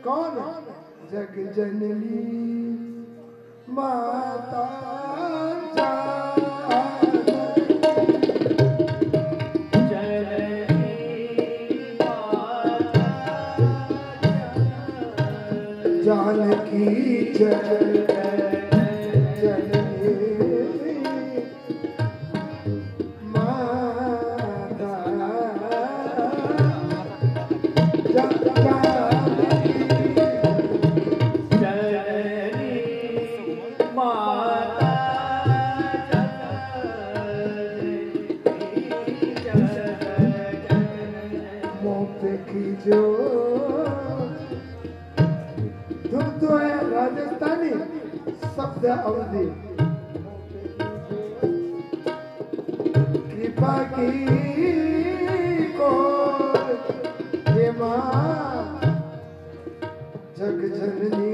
कौन? जग जननी माता जानकी जय जननी माता जो धुन तो है राजस्थानी शब्द अवधि कृपा की को हे मां जग जननी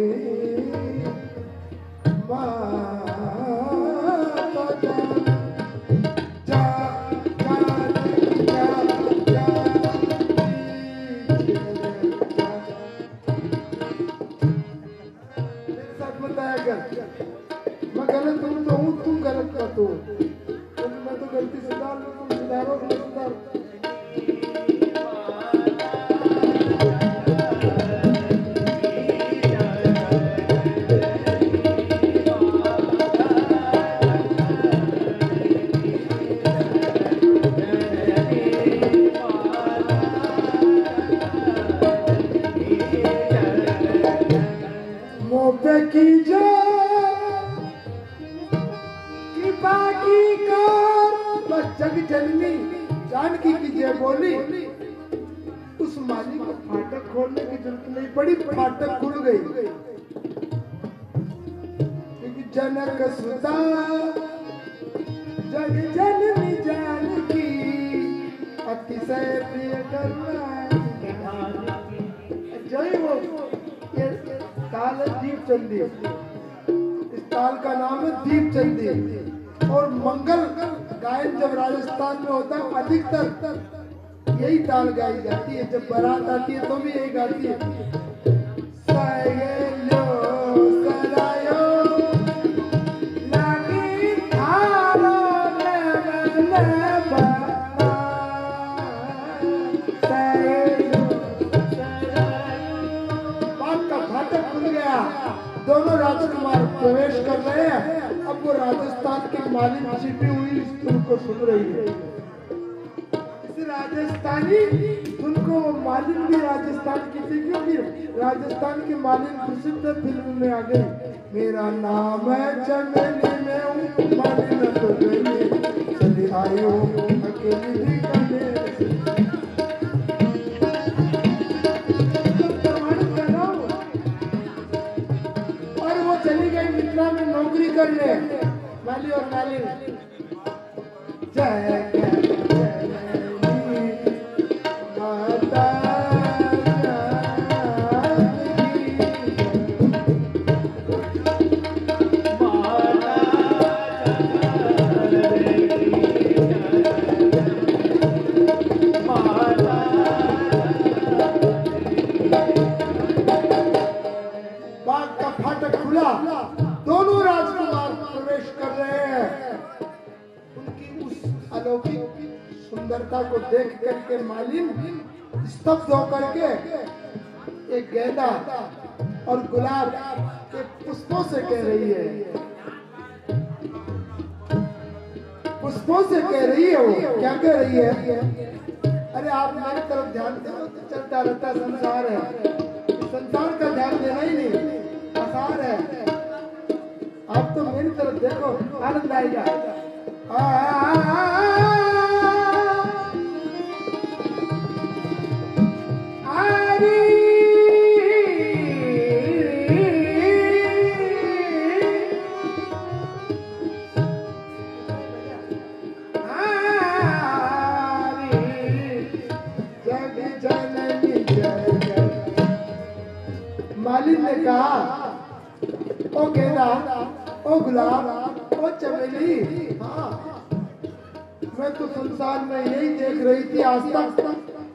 मैं गलत हूँ तो हूँ, तुम गलत मत हो। मैं तो गलती सुधार लूँ, तुम सुधारो न सुधारो। मोपे की जो जग जननी जानकी की जय बोली, उस माली को फाटक खोलने की जरूरत नहीं पड़ी, फाटक खुल गई। क्योंकि जनक सुता जग जननी जानकी अतिशय प्रिय जय वो ये ताल है दीप चंदी। इस ताल का नाम है दीप चंदी। और मंगल गायन जब राजस्थान में होता है अधिकतर यही ताल गाई जाती है। जब बारात आती है तो भी यही गाती है। सहेलो सरायो लगी थारो सहेलो बात का फाटक खुल गया। दोनों राजकुमार प्रवेश कर रहे हैं। अब वो राजस्थान की मालिन छिपी हुई इस धुन को सुन रही है। इस राजस्थानी धुन को वो मालिन भी राजस्थान की थी, क्योंकि राजस्थान की मालिन प्रसिद्ध फिल्म में आ गई। मेरा नाम है चमेली में हूँ मालिन तो गई चली आई हूँ अकेली भी करने। और वो चली गई मिथिला में नौकरी करने। माली और मालिन जय माता बाग का फाटक खुला। दोनों राजकुमार प्रवेश कर रहे हैं। उनकी उस अलौकिक सुंदरता को देख करके मालिन स्तब्ध होकर के एक गेंदा और गुलाब के पुष्पों से कह रही है, पुष्पों से कह रही है। वो क्या कह रही है? अरे आप मेरी तरफ ध्यान दो तो चलता रहता संसार है। संसार का ध्यान देना ही नहीं, आसार है। आप तो मेरी तरफ देखो, आनंद आएगा। मालिन ने कहा, ओ गेंदा, ओ गुलाब, ओ चमेली, हाँ मैं तो संसार में यही देख रही थी आज तक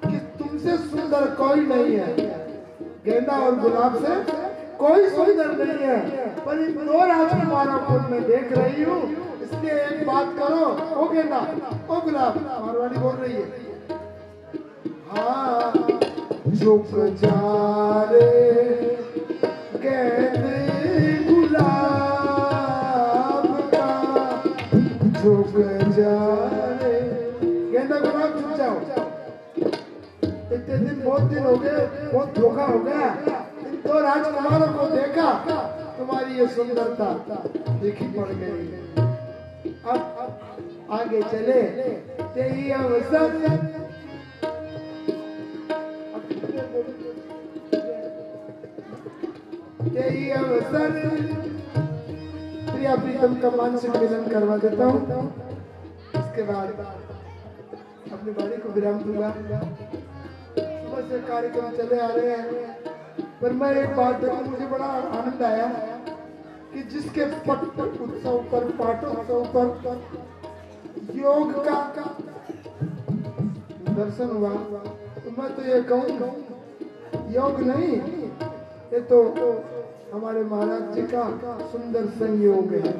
कि तुमसे सुंदर कोई नहीं है। गेंदा और गुलाब से कोई सुंदर नहीं है, पर इन दो राजकुमारों को मैं देख रही हूँ, इसलिए एक बात करो। ओ गेंदा, ओ गुलाब, मारवाड़ी बोल रही है। हाँ, झुक जा रे गेंदे गुलाब का, झुक जा रे गेंदा गुलाब, झुक जाओ। इतने दिन, बहुत दिन हो गए, बहुत धोखा हो गया। इन दो राजकुमारों को देखा, तुम्हारी ये सुंदरता देखी पड़ गई। अब आगे चले, तेरी अवसर यही अवसर प्रिया प्रीतम का मानसिक मिलन करवा देता हूँ। इसके बाद अपनी बाड़ी को विराम दूंगा। सुबह से कार्यक्रम चले आ रहे हैं, पर मैं एक बात देखूं, मुझे बड़ा आनंद आया कि जिसके पट उत्सव पर, पाठोत्सव पर योग का दर्शन हुआ, तो मैं तो ये कहूँ, योग नहीं, ये तो हमारे महाराज जी का सुंदर संयोग है,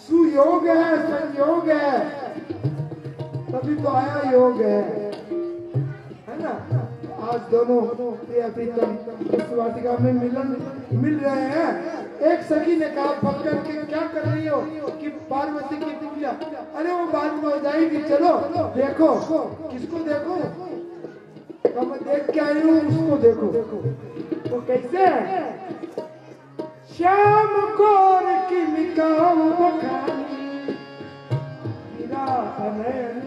सुयोग है, संयोग है, तभी तो आया योग है ना। आज दोनों प्रिया प्रीतम इस वाटिका में मिल रहे हैं। एक सखी ने कहा, पकड़ के क्या कर रही हो कि पार्वती की पूजा? अरे वो बाद में हो जाएगी, चलो देखो। किसको देखो? तो मैं देख के आई हूँ, उसको देखो। वो कैसे है? श्याम कोर की मिकाओ बखानी, मेरा अनयन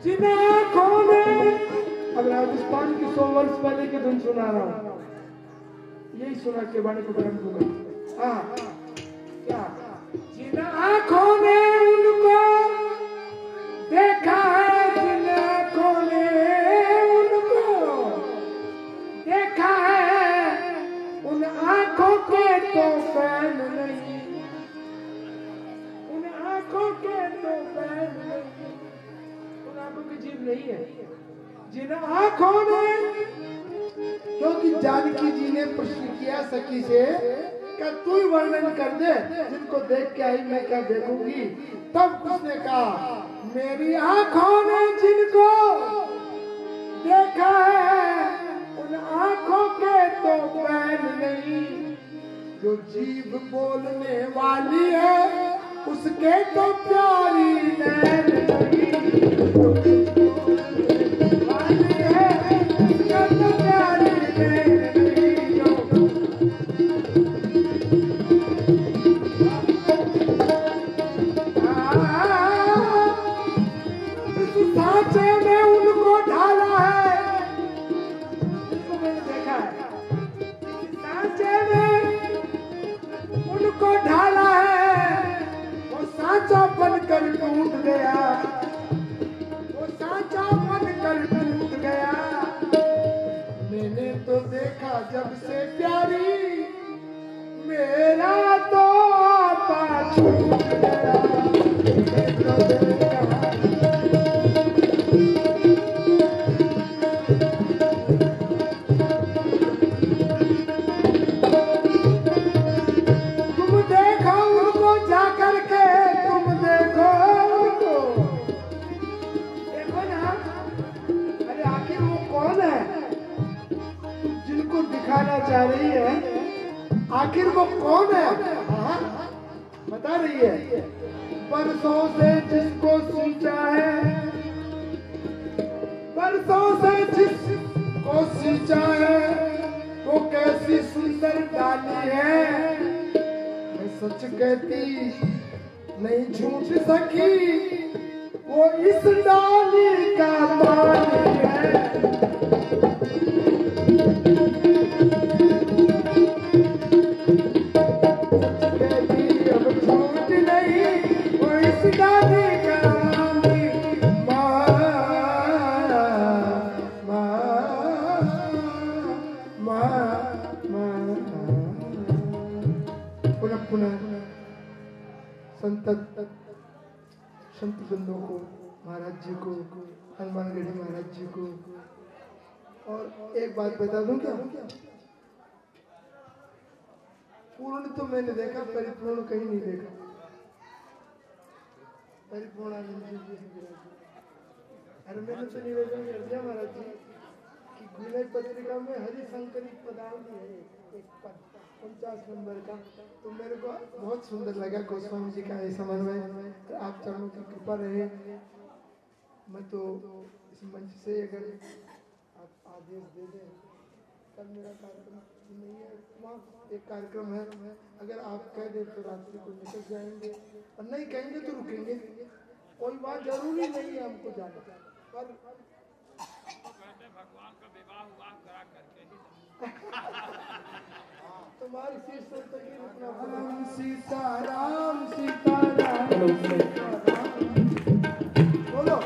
जिना खोने। अब राजस्थान की 100 वर्ष पहले की धुन सुना रहा हूँ, यही सुना के बाणी को विराम दूंगा। हाँ, क्या? जिन आँखों ने उनको देखा है, जिन आँखों ने उनको देखा है, उन आँखों के तो फैन नहीं, उन आँखों के तो फैन नहीं, उन आँखों की जीभ नहीं है। जिन आँखों ने, क्योंकि जानकी जी ने प्रश्न किया सखी से, क्या तू ही वर्णन कर दे, जिनको देख के आई मैं क्या देखूंगी? तब उसने कहा, मेरी आंखों ने जिनको देखा है, उन आंखों के तो बैन नहीं, जो जीभ बोलने वाली है, उसके तो प्यारी नैन नहीं। टूट गया, वो सांचा बनकर टूट गया। मैंने तो देखा जब से प्यारी, मेरा तो आपा छूट गया। जा रही है, आखिर वो कौन है? बता रही है। बरसों से जिसको सींचा है, बरसों से जिसको सींचा है, वो कैसी सुंदर डाली है। मैं सच कहती नहीं झूठ सकी, वो इस डाली का पानी है। संत बंधुओं को, महाराज जी को हनुमानगढ़ी महाराज जी को। और एक बात बता दूं क्या, पूर्ण तो मैंने देखा, परिपूर्ण कहीं नहीं देखा। परिपूर्ण आनंद जी, अरे मैंने तो निवेदन कर दिया महाराज जी कि विनय पत्रिका में हरिशंकरी पदावली है एक पद 50 नंबर का, तो मेरे को बहुत सुंदर लगा गोस्वामी जी का ये समन्वय। आप चरणों की कृपा रहे। मैं तो इस मंच से अगर आप आदेश दे दें, कल मेरा कार्यक्रम नहीं है, वहाँ एक कार्यक्रम है, अगर आप कह दें तो रात्रि को निकल जाएंगे, और नहीं कहेंगे तो रुकेंगे। कोई बात जरूरी नहीं है हमको जाना, पर भगवान का विवाह हुआ करा करके तुम्हारी शीर्ष संतति रुकना। सीताराम सीताराम बोलो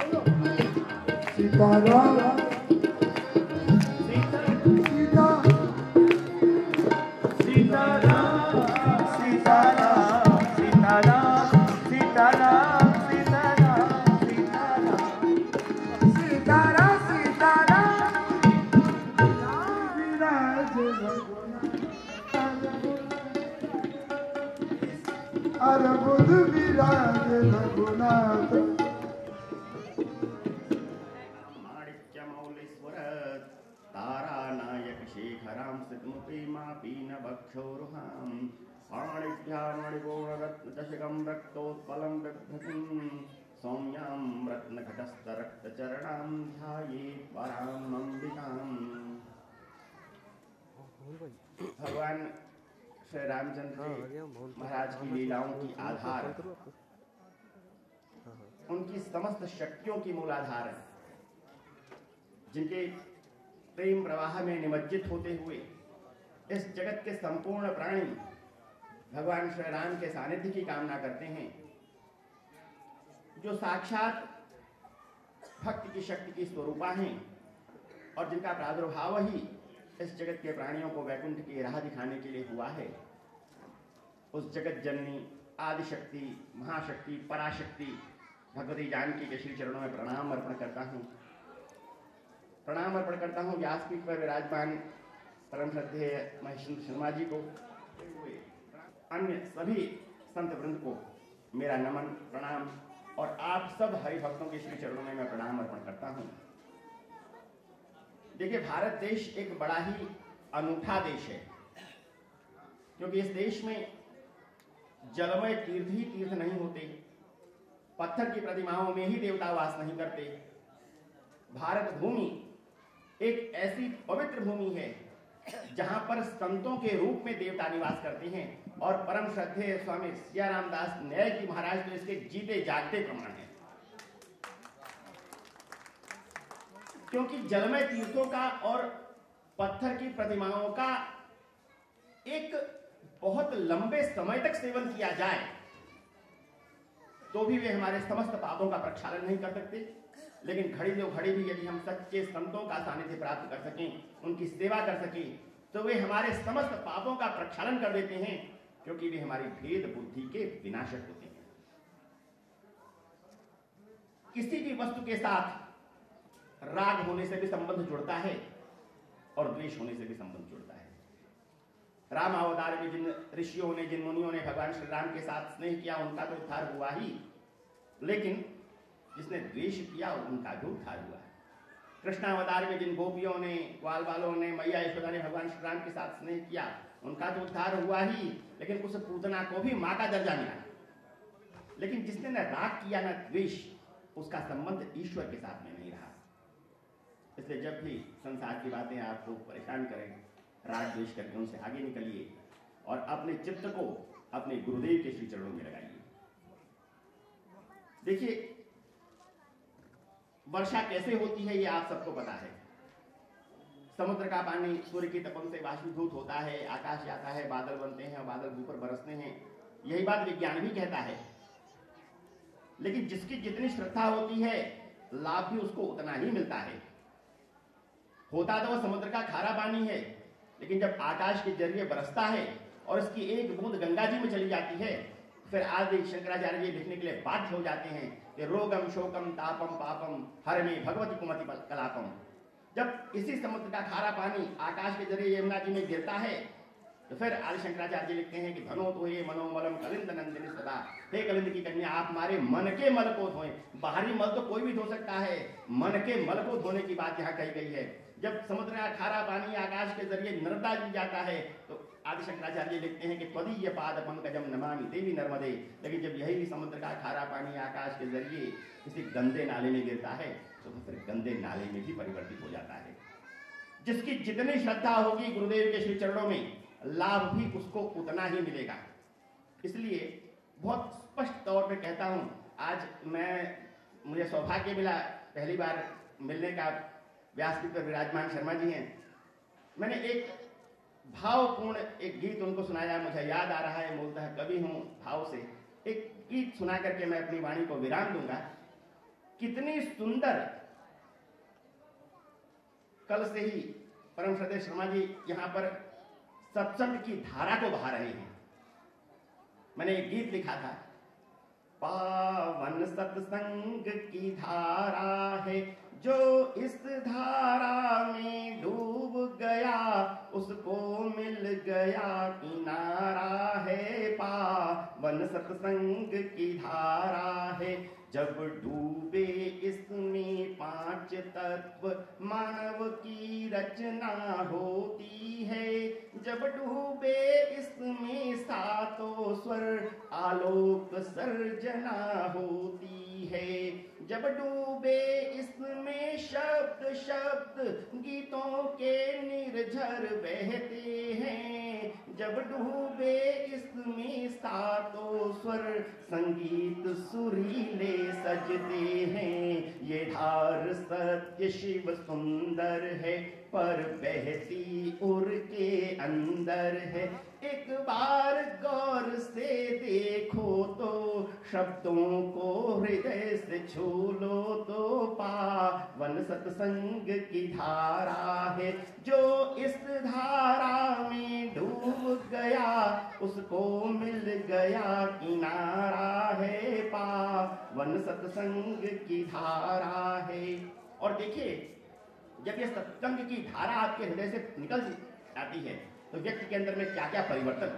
सीताराम बुध विराज रघुनाथ। माणिक्यमौलीश्वर तारानायक शेखरां सिद्मुपीमापीन भक्षोरुहां पाणिभ्यां मणिगोणरत्नचषकं रक्तोत्पलं बिभ्रतीं सौम्यां रत्नघटस्थरक्तचरणां ध्यायेत् पराम् अम्बिकाम्। भगवान श्री रामचंद्र जी महाराज की लीलाओं की आधार, उनकी समस्त शक्तियों की मूलाधार है, जिनके प्रेम प्रवाह में निमज्जित होते हुए इस जगत के संपूर्ण प्राणी भगवान श्री राम के सानिध्य की कामना करते हैं, जो साक्षात भक्ति की शक्ति की स्वरूपा हैं और जिनका प्रादुर्भाव ही इस जगत के प्राणियों को वैकुंठ की राह दिखाने के लिए हुआ है। उस जगत जननी आदि शक्ति महाशक्ति पराशक्ति भगवती जानकी के श्री चरणों में प्रणाम अर्पण करता हूँ। प्रणाम अर्पण करता हूँ व्यासपीठ पर विराजमान परम श्रद्धेय महेश शर्मा जी को, अन्य सभी संत वृंद को मेरा नमन प्रणाम, और आप सब हरि भक्तों के श्री चरणों में मैं प्रणाम अर्पण करता हूँ। देखिए, भारत देश एक बड़ा ही अनूठा देश है, क्योंकि इस देश में जलमय तीर्थ ही तीर्थ नहीं होते, पत्थर की प्रतिमाओं में ही देवता वास नहीं करते। भारत भूमि एक ऐसी पवित्र भूमि है जहां पर संतों के रूप में देवता निवास करते हैं, और परम श्रद्धेय स्वामी सिया रामदास न्याय जी महाराज तो इसके जीते जागते प्रमाण है। क्योंकि जलमय तीर्थों का और पत्थर की प्रतिमाओं का एक बहुत लंबे समय तक सेवन किया जाए तो भी वे हमारे समस्त पापों का प्रक्षालन नहीं कर सकते, लेकिन घड़ी दो घड़ी भी यदि हम सच्चे संतों का सानिध्य प्राप्त कर सकें, उनकी सेवा कर सकें, तो वे हमारे समस्त पापों का प्रक्षालन कर देते हैं, क्योंकि वे हमारी भेद बुद्धि के विनाशक होते हैं। किसी भी वस्तु के साथ राग होने से भी संबंध जुड़ता है और द्वेष होने से भी संबंध जुड़ता है। राम अवतार में जिन ऋषियों ने, जिन मुनियों ने भगवान श्री राम के साथ स्नेह किया, उनका तो उद्धार हुआ ही, लेकिन जिसने द्वेष किया उनका भी उद्धार हुआ है। कृष्णावतार में जिन गोपियों ने, ग्वाल बालों ने, मैया यशोदा ने भगवान श्री राम के साथ स्नेह किया, उनका तो उद्धार हुआ ही, लेकिन उस पूतना को भी मां का दर्जा मिला। लेकिन जिसने न राग किया न द्वेष, उसका संबंध ईश्वर के साथ में नहीं रहा। इसलिए जब भी संसार की बातें आपको परेशान करें, राग द्वेष करके उनसे आगे निकलिए और अपने चित्त को अपने गुरुदेव के श्री चरणों में लगाइए। देखिए, वर्षा कैसे होती है ये आप सबको पता है। समुद्र का पानी सूर्य की तपन से बाष्पीभूत होता है, आकाश जाता है, बादल बनते हैं, बादल ऊपर बरसते हैं। यही बात विज्ञान भी कहता है। लेकिन जिसकी जितनी श्रद्धा होती है, लाभ भी उसको उतना ही मिलता है। होता तो वह समुद्र का खारा पानी है, लेकिन जब आकाश के जरिए बरसता है और इसकी एक बूंद गंगा जी में चली जाती है, फिर आदि शंकराचार्य जी लिखने के लिए बाध्य हो जाते हैं कि रोगम शोकम तापम पापम हर में भगवती कुमति कलापम। जब इसी समुद्र का खारा पानी आकाश के जरिए यमुना जी में गिरता है तो फिर आदि शंकराचार्य लिखते हैं कि धनो तो ये मनोमलम कलिंद नंदिनी सदा, हे कलिंद की कन्या आप हमारे मन के मल को धोएं। बाहरी मल तो कोई भी धो सकता है, मन के मल को धोने की बात यहाँ कही गई है। जब समुद्र का खारा पानी आकाश के जरिए नर्मदा जी जाता है तो आदि शंकराचार्य लिखते हैं कि त्वदीय पाद पंकजम नमामि देवी नर्मदे। लेकिन जब यही समुद्र का खारा पानी आकाश के जरिए किसी गंदे नाले में गिरता है तो फिर गंदे नाले में भी परिवर्तित हो जाता है। जिसकी जितनी श्रद्धा होगी गुरुदेव के श्री चरणों में, लाभ भी उसको उतना ही मिलेगा। इसलिए बहुत स्पष्ट तौर पे कहता हूं, आज मुझे सौभाग्य मिला पहली बार मिलने का, व्यासपीठ पर विराजमान शर्मा जी हैं। मैंने एक भावपूर्ण एक गीत उनको सुनाया, मुझे याद आ रहा है, मूलतः कवि हूं भाव से। एक गीत सुना करके मैं अपनी वाणी को विराम दूंगा। कितनी सुंदर, कल से ही परम श्रद्धेय शर्मा जी यहाँ पर सत्संग की धारा को बहा रहे हैं। मैंने एक गीत लिखा था, पावन सत्संग की धारा है, जो इस धारा में डूब गया उसको मिल गया किनारा है। पावन सत्संग की धारा है, जब डूबे इसमें पांच तत्व मानव की रचना होती है। जब डूबे इसमें सातों स्वर आलोक सर्जना होती है। जब डूबे इसमें शब्द शब्द गीतों के निर्झर बहते हैं। जब डूबे इसमें सातों स्वर संगीत सुरीले सजते हैं। ये धार सत्य शिव सुंदर है, पर बहती उर के अंदर है। एक बार गौर से देखो तो शब्दों को हृदय से छू लो तो पावन सत्संग की धारा है। जो इस धारा में डूब गया उसको मिल गया किनारा है। पावन सत्संग की धारा है। और देखिए, जब ये सत्संग की धारा आपके हृदय से निकल जाती है तो व्यक्ति के अंदर में क्या क्या परिवर्तन।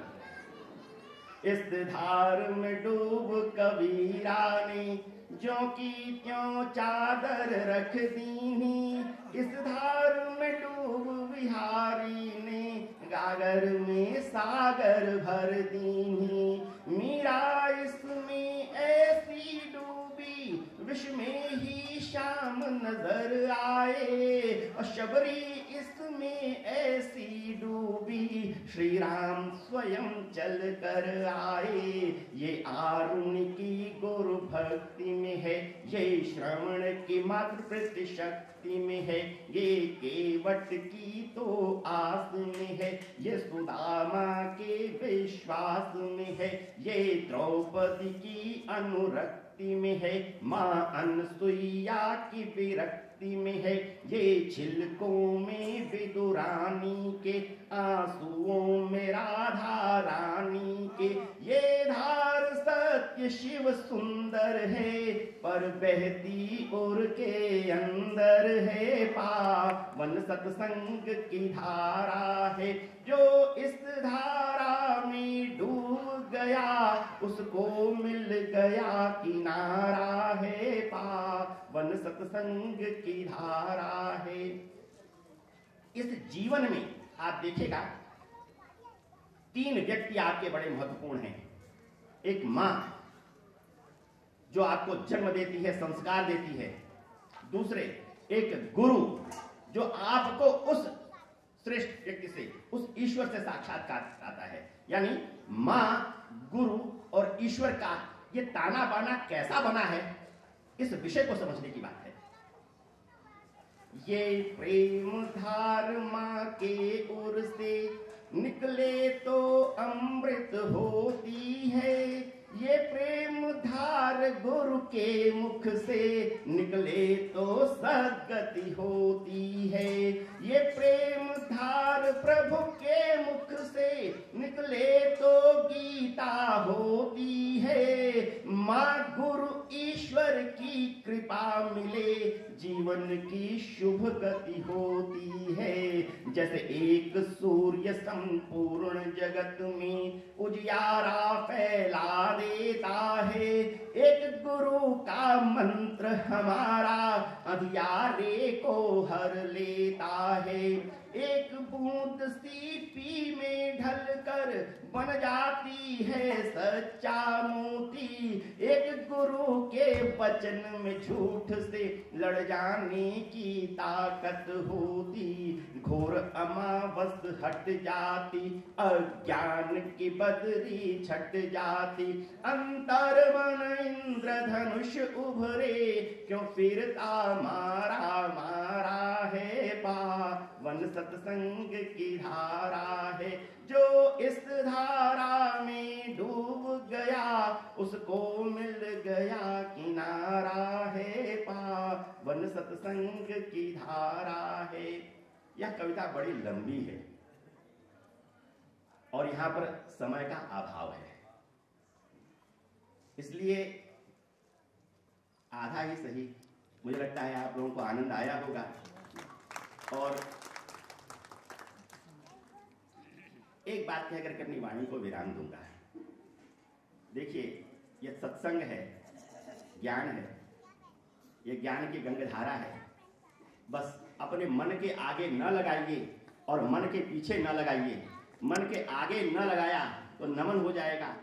इस धार में डूब कबीरा ने जो की त्यों चादर रख दीनी। इस धार में डूब बिहारी ने गागर में सागर भर दीनी। मीरा इसमें ऐसी डूबी विष में ही शाम नजर आए। और शबरी इसमें ऐसी डूबी श्री राम स्वयं चल कर आए। ये आरुणि की गुरु भक्ति में है, ये श्रवण की मात्र प्रति शक्ति में है। ये केवट की तो आस में है, ये सुदामा के विश्वास में है। ये द्रौपदी की अनुरक्ति में है, माँ अनसुईया की विरक्ति में है। ये छिलकों में विदुरानी के, आंसुओं में राधा रानी के। ये धार सत्य शिव सुंदर है, पर बहती उर के अंदर है। पावन सत्संग की धारा है, जो इस धारा में डूब गया उसको मिल गया किनारा है। पावन सत्संग की धारा है। इस जीवन में आप देखिएगा, तीन व्यक्ति आपके बड़े महत्वपूर्ण हैं। एक मां जो आपको जन्म देती है, संस्कार देती है। दूसरे एक गुरु जो आपको उस श्रेष्ठ व्यक्ति से, उस ईश्वर से साक्षात्कार कराता है। यानी मां, गुरु और ईश्वर का ये ताना बाना कैसा बना है, इस विषय को समझने की बात है। ये प्रेम धार मां के उर से निकले तो अमृत होती है। ये प्रेम धार गुरु के मुख से निकले तो सद्गति होती है। ये प्रेम धार प्रभु के मुख से निकले तो गीता होती है। माँ गुरु ईश्वर की कृपा मिले जीवन की शुभ गति होती है। जैसे एक सूर्य संपूर्ण जगत में उजियारा फैला देता है, एक गुरु का मंत्र हमारा अंधियारे को हर लेता है। एक बूंद सी पी में ढलकर बन जाती है सच्चा मोती, एक गुरु के वचन में झूठ से लड़ जाने की ताकत होती। घोर अमावस हट जाती, अज्ञान की बदरी छट जाती, अंतर मन इंद्रधनुष उभरे, क्यों फिरता मारा मारा है पावन सत्संग की धारा है। जो इस धारा में डूब गया उसको मिल गया किनारा है, पावन सत्संग की धारा है। यह कविता बड़ी लंबी है और यहां पर समय का अभाव है, इसलिए आधा ही सही। मुझे लगता है आप लोगों को आनंद आया होगा। और एक बात कहकर के अपनी वाणी को विराम दूंगा। देखिए, यह सत्संग है, ज्ञान है, यह ज्ञान की गंगाधारा है। बस अपने मन के आगे न लगाइए और मन के पीछे न लगाइए। मन के आगे न लगाया तो नमन हो जाएगा।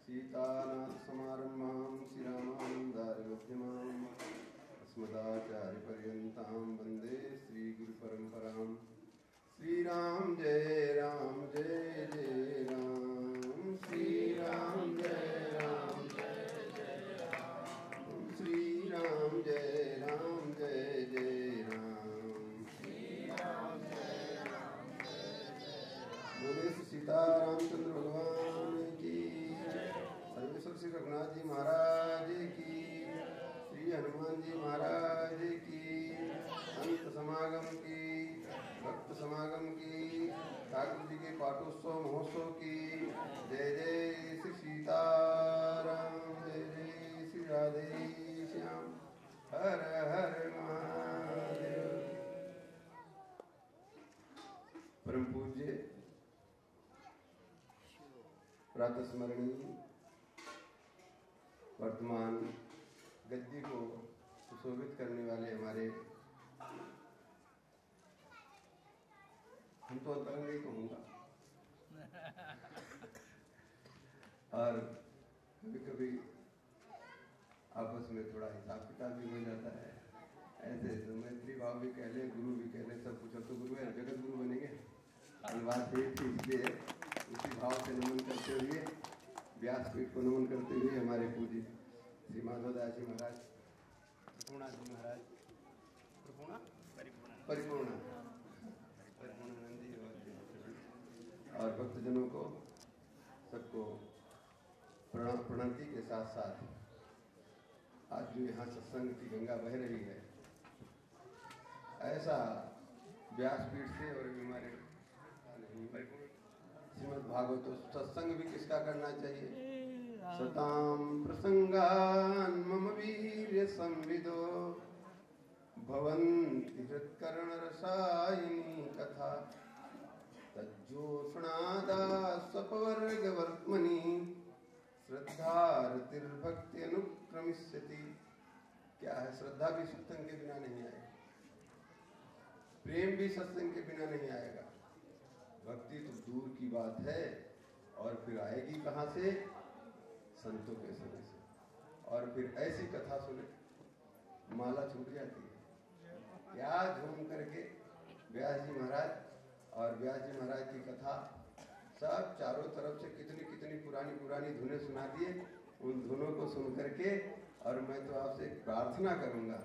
सीतानाथ समारंभां श्रीरामानन्दारमध्यमाम् अस्मदाचार्यपर्यन्तां वन्दे श्रीगुरुपरम्परां। श्रीराम जय राम जय जय राम, श्रीराम जय राम जय जय राम, श्रीराम जय राम जय जय राम, श्रीराम जय राम जय जय राम। बोले सीतारामचंद्र भगवान की, सर्वेश्वर श्री रघुनाथ जी महाराज की, श्री हनुमान जी महाराज की, संत समागम की, भक्त समागम की, ठाकुर जी के पाटोत्सव महोत्सव की। जय जय श्री सीताराम, जय जय श्री राधे श्याम, हर हर महादेव। परम पूज्य प्रातः स्मरणीय वर्तमान गद्दी को सुशोभित करने वाले हमारे, हम तो अंतरंग ही कहूँगा, और कभी कभी आपस में थोड़ा हिसाब किताब भी हो जाता है। ऐसे तो मैत्री भाव भी कह ले, गुरु भी कह ले, सब कुछ। अब तो गुरु है, जगत गुरु बनेंगे। बात एक थी, इसलिए उसी भाव से नमन करते हुए, व्यासपीठ को नमन करते हुए हमारे पूज्य श्री माधवदास जी महाराज, प्रपूर्णा जी महाराज, परिपूर्णानंद जी और भक्तजनों को सबको प्रणति के साथ साथ आज जो यहाँ सत्संग की गंगा बह रही है, ऐसा व्यासपीठ से और हमारे श्रीमद् भागवत सत्संग भी किसका करना चाहिए। सताम प्रसंगान मम वीर्य संविदो भवन्ति हृत्कर्ण रसायिनी कथा तज्जोषणादा स्वपवर्ग वर्त्मनि श्रद्धारतिर्भक्ति अनुक्रमिष्यति। क्या है, श्रद्धा भी सत्संग के बिना नहीं आएगी, प्रेम भी सत्संग के बिना नहीं आएगा। भक्ति तो दूर की बात है, और फिर आएगी कहाँ से, संतों के समय से। और फिर ऐसी कथा सुने माला छूट जाती है। क्या झूम करके व्यास जी महाराज और व्यास जी महाराज की कथा सब चारों तरफ से कितनी कितनी पुरानी पुरानी धुनें सुना दिए। उन धुनों को सुन करके, और मैं तो आपसे प्रार्थना करूंगा,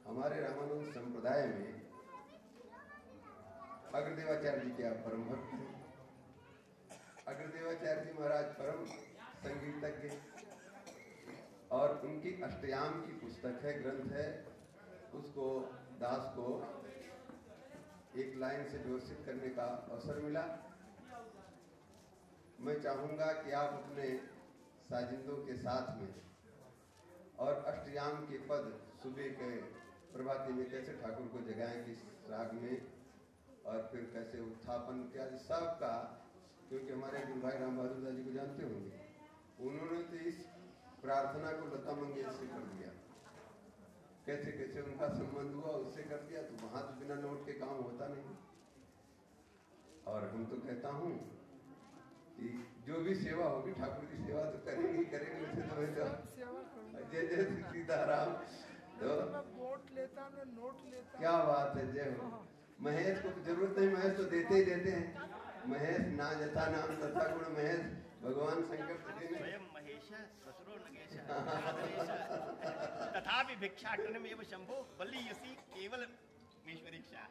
हमारे रामानंद संप्रदाय में अग्रदेवाचार्य जी के आप परम भक्त हैं। अग्रदेवाचार्य जी महाराज परम संगीतज्ञ, और उनकी अष्टयाम की पुस्तक है, ग्रंथ है, उसको दास को एक लाइन से व्यवस्थित करने का अवसर मिला। मैं चाहूँगा कि आप अपने साजिंदों के साथ में और अष्टयाम के पद सुबह के प्रभाती में कैसे ठाकुर को जगाएं किस राग में, और फिर कैसे उत्थापन इत्यादि सब का, क्योंकि हमारे गुरु भाई राम बहादुर दास जी को जानते होंगे, उन्होंने तो इस प्रार्थना को लता मंगेशकर से कर दिया। कैसे कैसे उनका संबंध हुआ उससे कर दिया, तो वहां तो बिना नोट के काम होता नहीं। और हम तो कहता हूँ कि जो भी सेवा होगी ठाकुर की सेवा तो करेंगे करेंगे। वैसे तो मैं तो जय जय सीताराम, तो वोट लेता ना नोट लेता। क्या बात है, जय हो। महेश को जरूरत नहीं, महेश तो देते ही देते हैं। महेश ना जथा नाम तथा गुण महेश, भगवान शंकर स्वयं महेश ससुरो नगेश तथापि भिक्षाटनमेव शंभो बलियसी केवल ईश्वरीक्षा।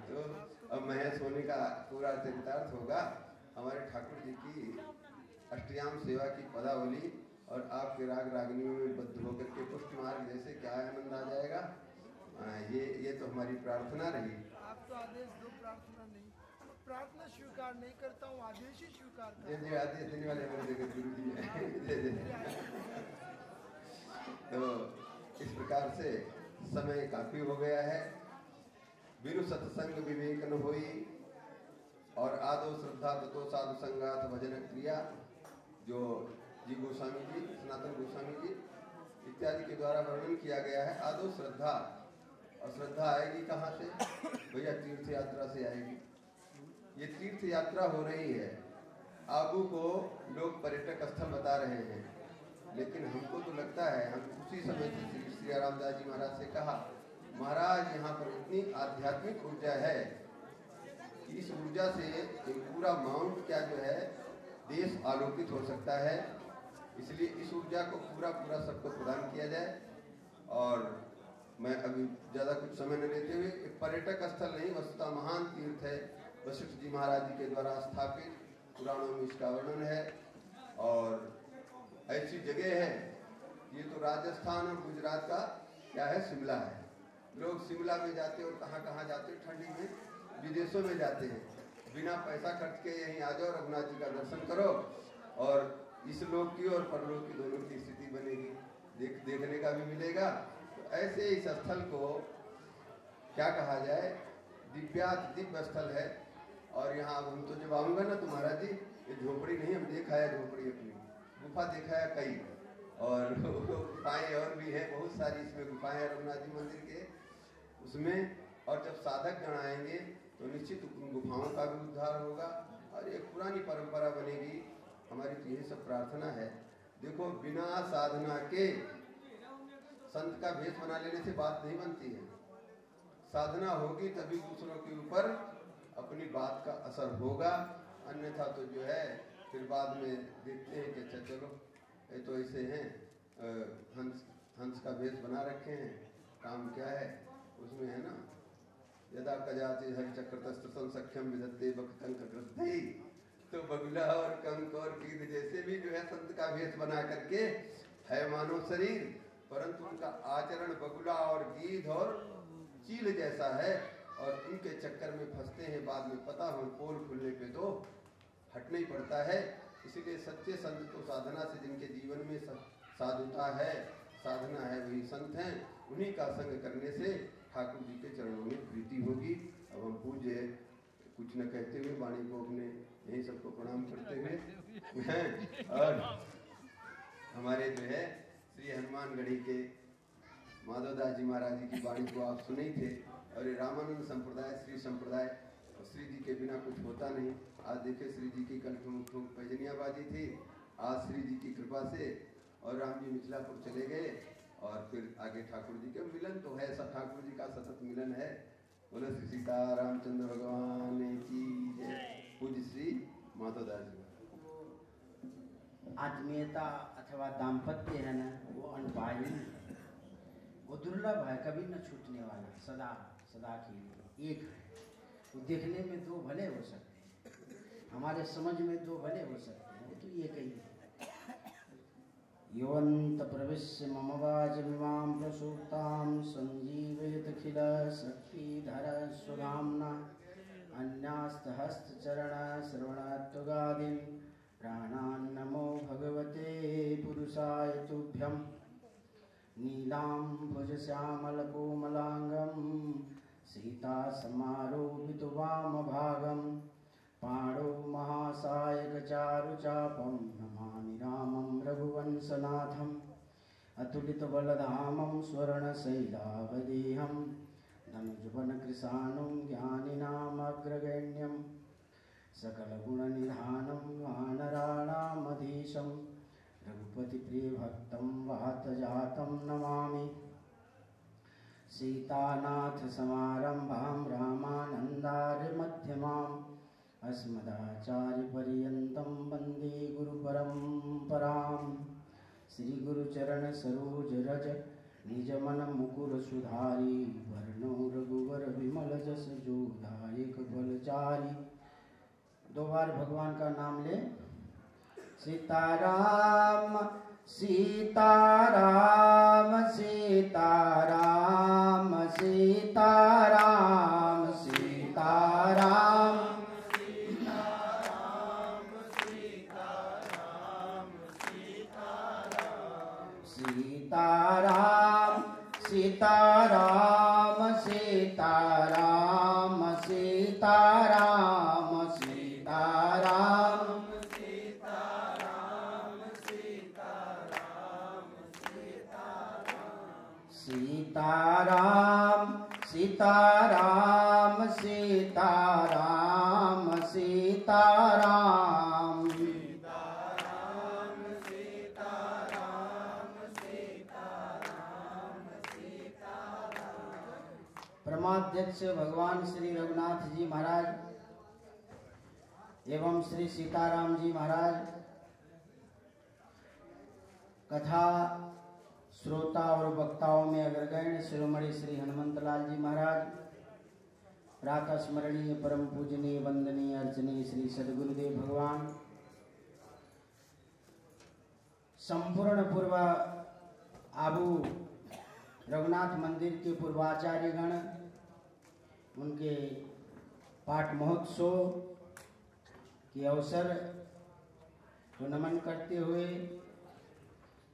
तो अब महेश होने का पूरा चरितार्थ होगा हमारे ठाकुर जी की अष्टयाम सेवा की पदावली, और आपके राग रागनियों में बद्ध होकर के पुष्ट मार्ग जैसे क्या आनंद आ जाएगा। ये तो हमारी प्रार्थना रही। आप तो आदेश दो, प्रार्थना नहीं। प्रार्थना स्वीकार नहीं करता हूँ, आदेश ही स्वीकार करता जी आदेश देने वाले हमारे जगत गुरु जी हैं। तो इस प्रकार से समय काफी हो गया है। बिनु सत्संग विवेक न होई, और आदो श्रद्धा ततो साधु संगात भजन क्रिया, जो जी गोस्वामी जी, सनातन गोस्वामी जी इत्यादि के द्वारा वर्णन किया गया है। आदो श्रद्धा, और श्रद्धा आएगी कहाँ से? भैया तीर्थ यात्रा से आएगी। ये तीर्थ यात्रा हो रही है, आबू को लोग पर्यटक स्थल बता रहे हैं, लेकिन हमको तो लगता है, हम उसी समय से श्री रामदास जी महाराज से कहा, महाराज यहाँ पर इतनी आध्यात्मिक ऊर्जा है कि इस ऊर्जा से एक पूरा माउंट क्या जो है देश आलोकित हो सकता है। इसलिए इस ऊर्जा को पूरा पूरा सबको प्रदान किया जाए। और मैं अभी ज़्यादा कुछ समय न लेते हुए, एक पर्यटक स्थल नहीं वस्तुतः महान तीर्थ है, वशिष्ठ जी महाराज जी के द्वारा स्थापित, पुराणों में इसका वर्णन है। और ऐसी जगह है, ये तो राजस्थान और गुजरात का क्या है, शिमला है। लोग शिमला में जाते और कहाँ जाते, ठंडी में विदेशों में जाते हैं, बिना पैसा खर्च के यहीं आ जाओ, रघुनाथ जी का दर्शन करो, और इस लोक की और परलोक की दोनों की स्थिति बनेगी, देखने का भी मिलेगा। तो ऐसे इस स्थल को क्या कहा जाए, दिव्य स्थल है। और यहाँ हम तो जब आऊँगा ना तो महाराज जी, ये झोपड़ी नहीं, हम देखा है झोपड़ी, अपनी गुफा देखा है कई, और गुफाएं और भी हैं, बहुत सारी इसमें गुफाएं हैं रघुनाथ जी मंदिर के उसमें। और जब साधक गण आएंगे तो निश्चित उन गुफाओं का भी उद्धार होगा और एक पुरानी परंपरा बनेगी। हमारी तो यही सब प्रार्थना है। देखो, बिना साधना के संत का भेष बना लेने से बात नहीं बनती है। साधना होगी तभी दूसरों के ऊपर अपनी बात का असर होगा, अन्यथा तो जो है फिर बाद में देखते हैं कि अच्छा चलो ये तो ऐसे हैं, हंस का भेष बना रखे हैं, काम क्या है उसमें, है ना, यदा कजाते हरिचक्रतस्त्र सख्यम विधत्ते बकंकग्रस्ते, तो बगुला और कंक और कीट जैसे भी जो है संत का भेष बना करके है मानव शरीर, परंतु उनका आचरण बगुला और गीध और चील जैसा है, और उनके चक्कर में फंसते हैं। बाद में पता हो पोल खुलने पे तो हटना ही पड़ता है। इसीलिए सच्चे संत तो साधना से, जिनके जीवन में साधुता है, साधना है, वही संत हैं। उन्हीं का संग करने से ठाकुर जी के चरणों में प्रीति होगी। अब हम पूज्य कुछ न कहते हुए वाणी को अपने यही सबको प्रणाम करते हुए और हमारे जो है श्री हनुमानगढ़ी के माधवदास जी महाराज जी की वाणी को आप सुने थे, और ये रामानंद संप्रदाय, श्री संप्रदाय, और श्री जी के बिना कुछ होता नहीं। आज देखे श्री जी की कल ठूक पैजनियाबाजी थी, आज श्री जी की कृपा से और राम जी मिथिलापुर चले गए, और फिर आगे ठाकुर जी के मिलन तो है, सब ठाकुर जी का सतत मिलन है। बोले श्री सीतारामचंद्र भगवान की जय। पूज्य श्री माधवदास जी। आत्मीयता अथवा दाम्पत्य है ना, वो अनपायी है, वो दुर्लभ है, कभी न छूटने वाला, सदा सदा के लिए एक है। वो देखने में दो भले हो सकते हैं, हमारे समझ में दो भले हो सकते हैं, वो तो एक ही है। योऽन्त प्रविश्य मम वाचमिमां प्रसूतां सञ्जीवयत्यखिल शक्तिधर स्वधाम्ना अन्यास्तहस्तचरणश्रवणत्वगादीन् प्राणान्नमो भगवते पुरुषाय तुभ्यं नीलाम्भुजश्यामलकोमलाङ्गं सीतासमारोपितवामभागं पाणौ महासायकचारुचापं नमामि रामं रघुवंशनाथम् अतुलितबलधामं स्वर्णशैलावदेहं धनुजवनकृशानं ज्ञानिनामग्रगण्यं सकलगुणनिधानं वानराणामधीशं रघुपतिप्रियभक्तं वातजातं नमामि सीतानाथसमारम्भां रामानन्दार्यमध्यमाम् अस्मदाचार्यपर्यन्तं वन्दे गुरुपरम्पराम् श्रीगुरुचरणसरोज निजमनमुकुरसुधारी वर्णो रघुवर विमल जस जोदायक बलचारी। दो बार भगवान का नाम ले। सीताराम सीताराम सीताराम सीताराम सीताराम सीताराम सीताराम सीताराम सीताराम सीताराम सीताराम सीताराम सीताराम सीताराम परमाध्यक्ष भगवान श्री रघुनाथ जी महाराज एवं श्री सीताराम जी महाराज, कथा श्रोता और वक्ताओं में अग्रगण्य शिरोमणि श्री हनुमंतलाल जी महाराज, प्रातः स्मरणीय परम पूजनीय वंदनीय अर्चनीय श्री सदगुरुदेव भगवान, संपूर्ण पूर्व आबू रघुनाथ मंदिर के पूर्वाचार्यगण, उनके पाठ महोत्सव के अवसर को नमन करते हुए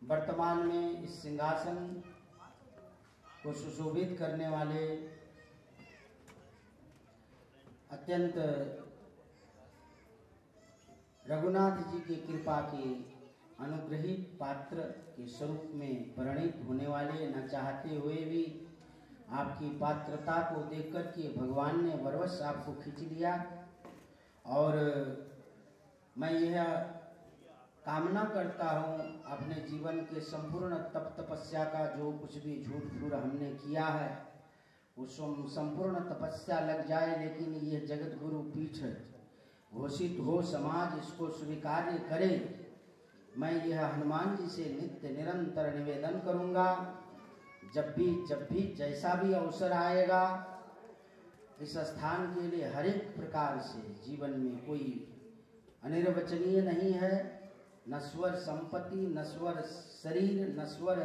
वर्तमान में इस सिंहासन को सुशोभित करने वाले अत्यंत रघुनाथ जी की कृपा के अनुग्रहित पात्र के स्वरूप में परिणित होने वाले, न चाहते हुए भी आपकी पात्रता को देख कर के भगवान ने वरवश आपको खींच लिया। और मैं यह कामना करता हूँ अपने जीवन के संपूर्ण तप तपस्या का जो कुछ भी झूठ फूट हमने किया है वो संपूर्ण तपस्या लग जाए, लेकिन यह जगत गुरु पीठ घोषित हो, समाज इसको स्वीकार्य करे। मैं यह हनुमान जी से नित्य निरंतर निवेदन करूंगा, जब भी जैसा भी अवसर आएगा इस स्थान के लिए हर एक प्रकार से जीवन में कोई अनिर्वचनीय नहीं है। नश्वर संपत्ति, नश्वर शरीर, नश्वर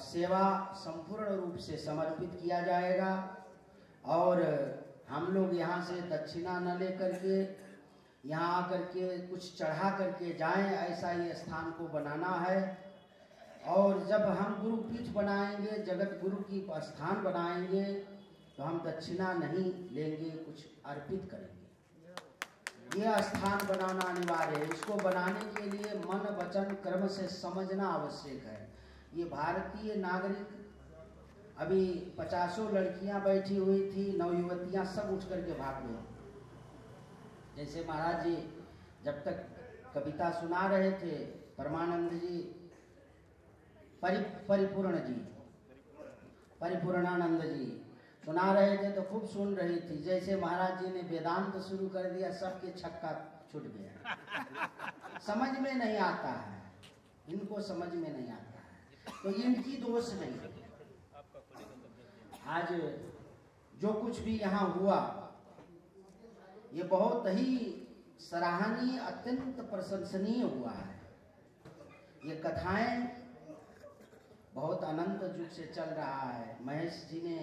सेवा संपूर्ण रूप से समर्पित किया जाएगा। और हम लोग यहाँ से दक्षिणा न लेकर के यहाँ आकर के कुछ चढ़ा करके जाएं, ऐसा ये स्थान को बनाना है। और जब हम गुरु पीठ बनाएंगे, जगत गुरु की स्थान बनाएंगे, तो हम दक्षिणा नहीं लेंगे, कुछ अर्पित करेंगे। यह स्थान बनाना अनिवार्य है। इसको बनाने के लिए मन वचन कर्म से समझना आवश्यक है। ये भारतीय नागरिक, अभी 50 लड़कियां बैठी हुई थी, नवयुवतियां सब उठ करके भाग गई। जैसे महाराज जी जब तक कविता सुना रहे थे, परमानंद जी परिपूर्णानंद जी सुना रहे थे तो खूब सुन रही थी। जैसे महाराज जी ने वेदांत शुरू कर दिया, सबके छक्का छूट गया। समझ में नहीं आता है, इनको समझ में नहीं आता है, तो इनकी दोष नहीं है। आज जो कुछ भी यहाँ हुआ ये बहुत ही सराहनीय, अत्यंत प्रशंसनीय हुआ है। ये कथाएं बहुत अनंत युग से चल रहा है। महेश जी ने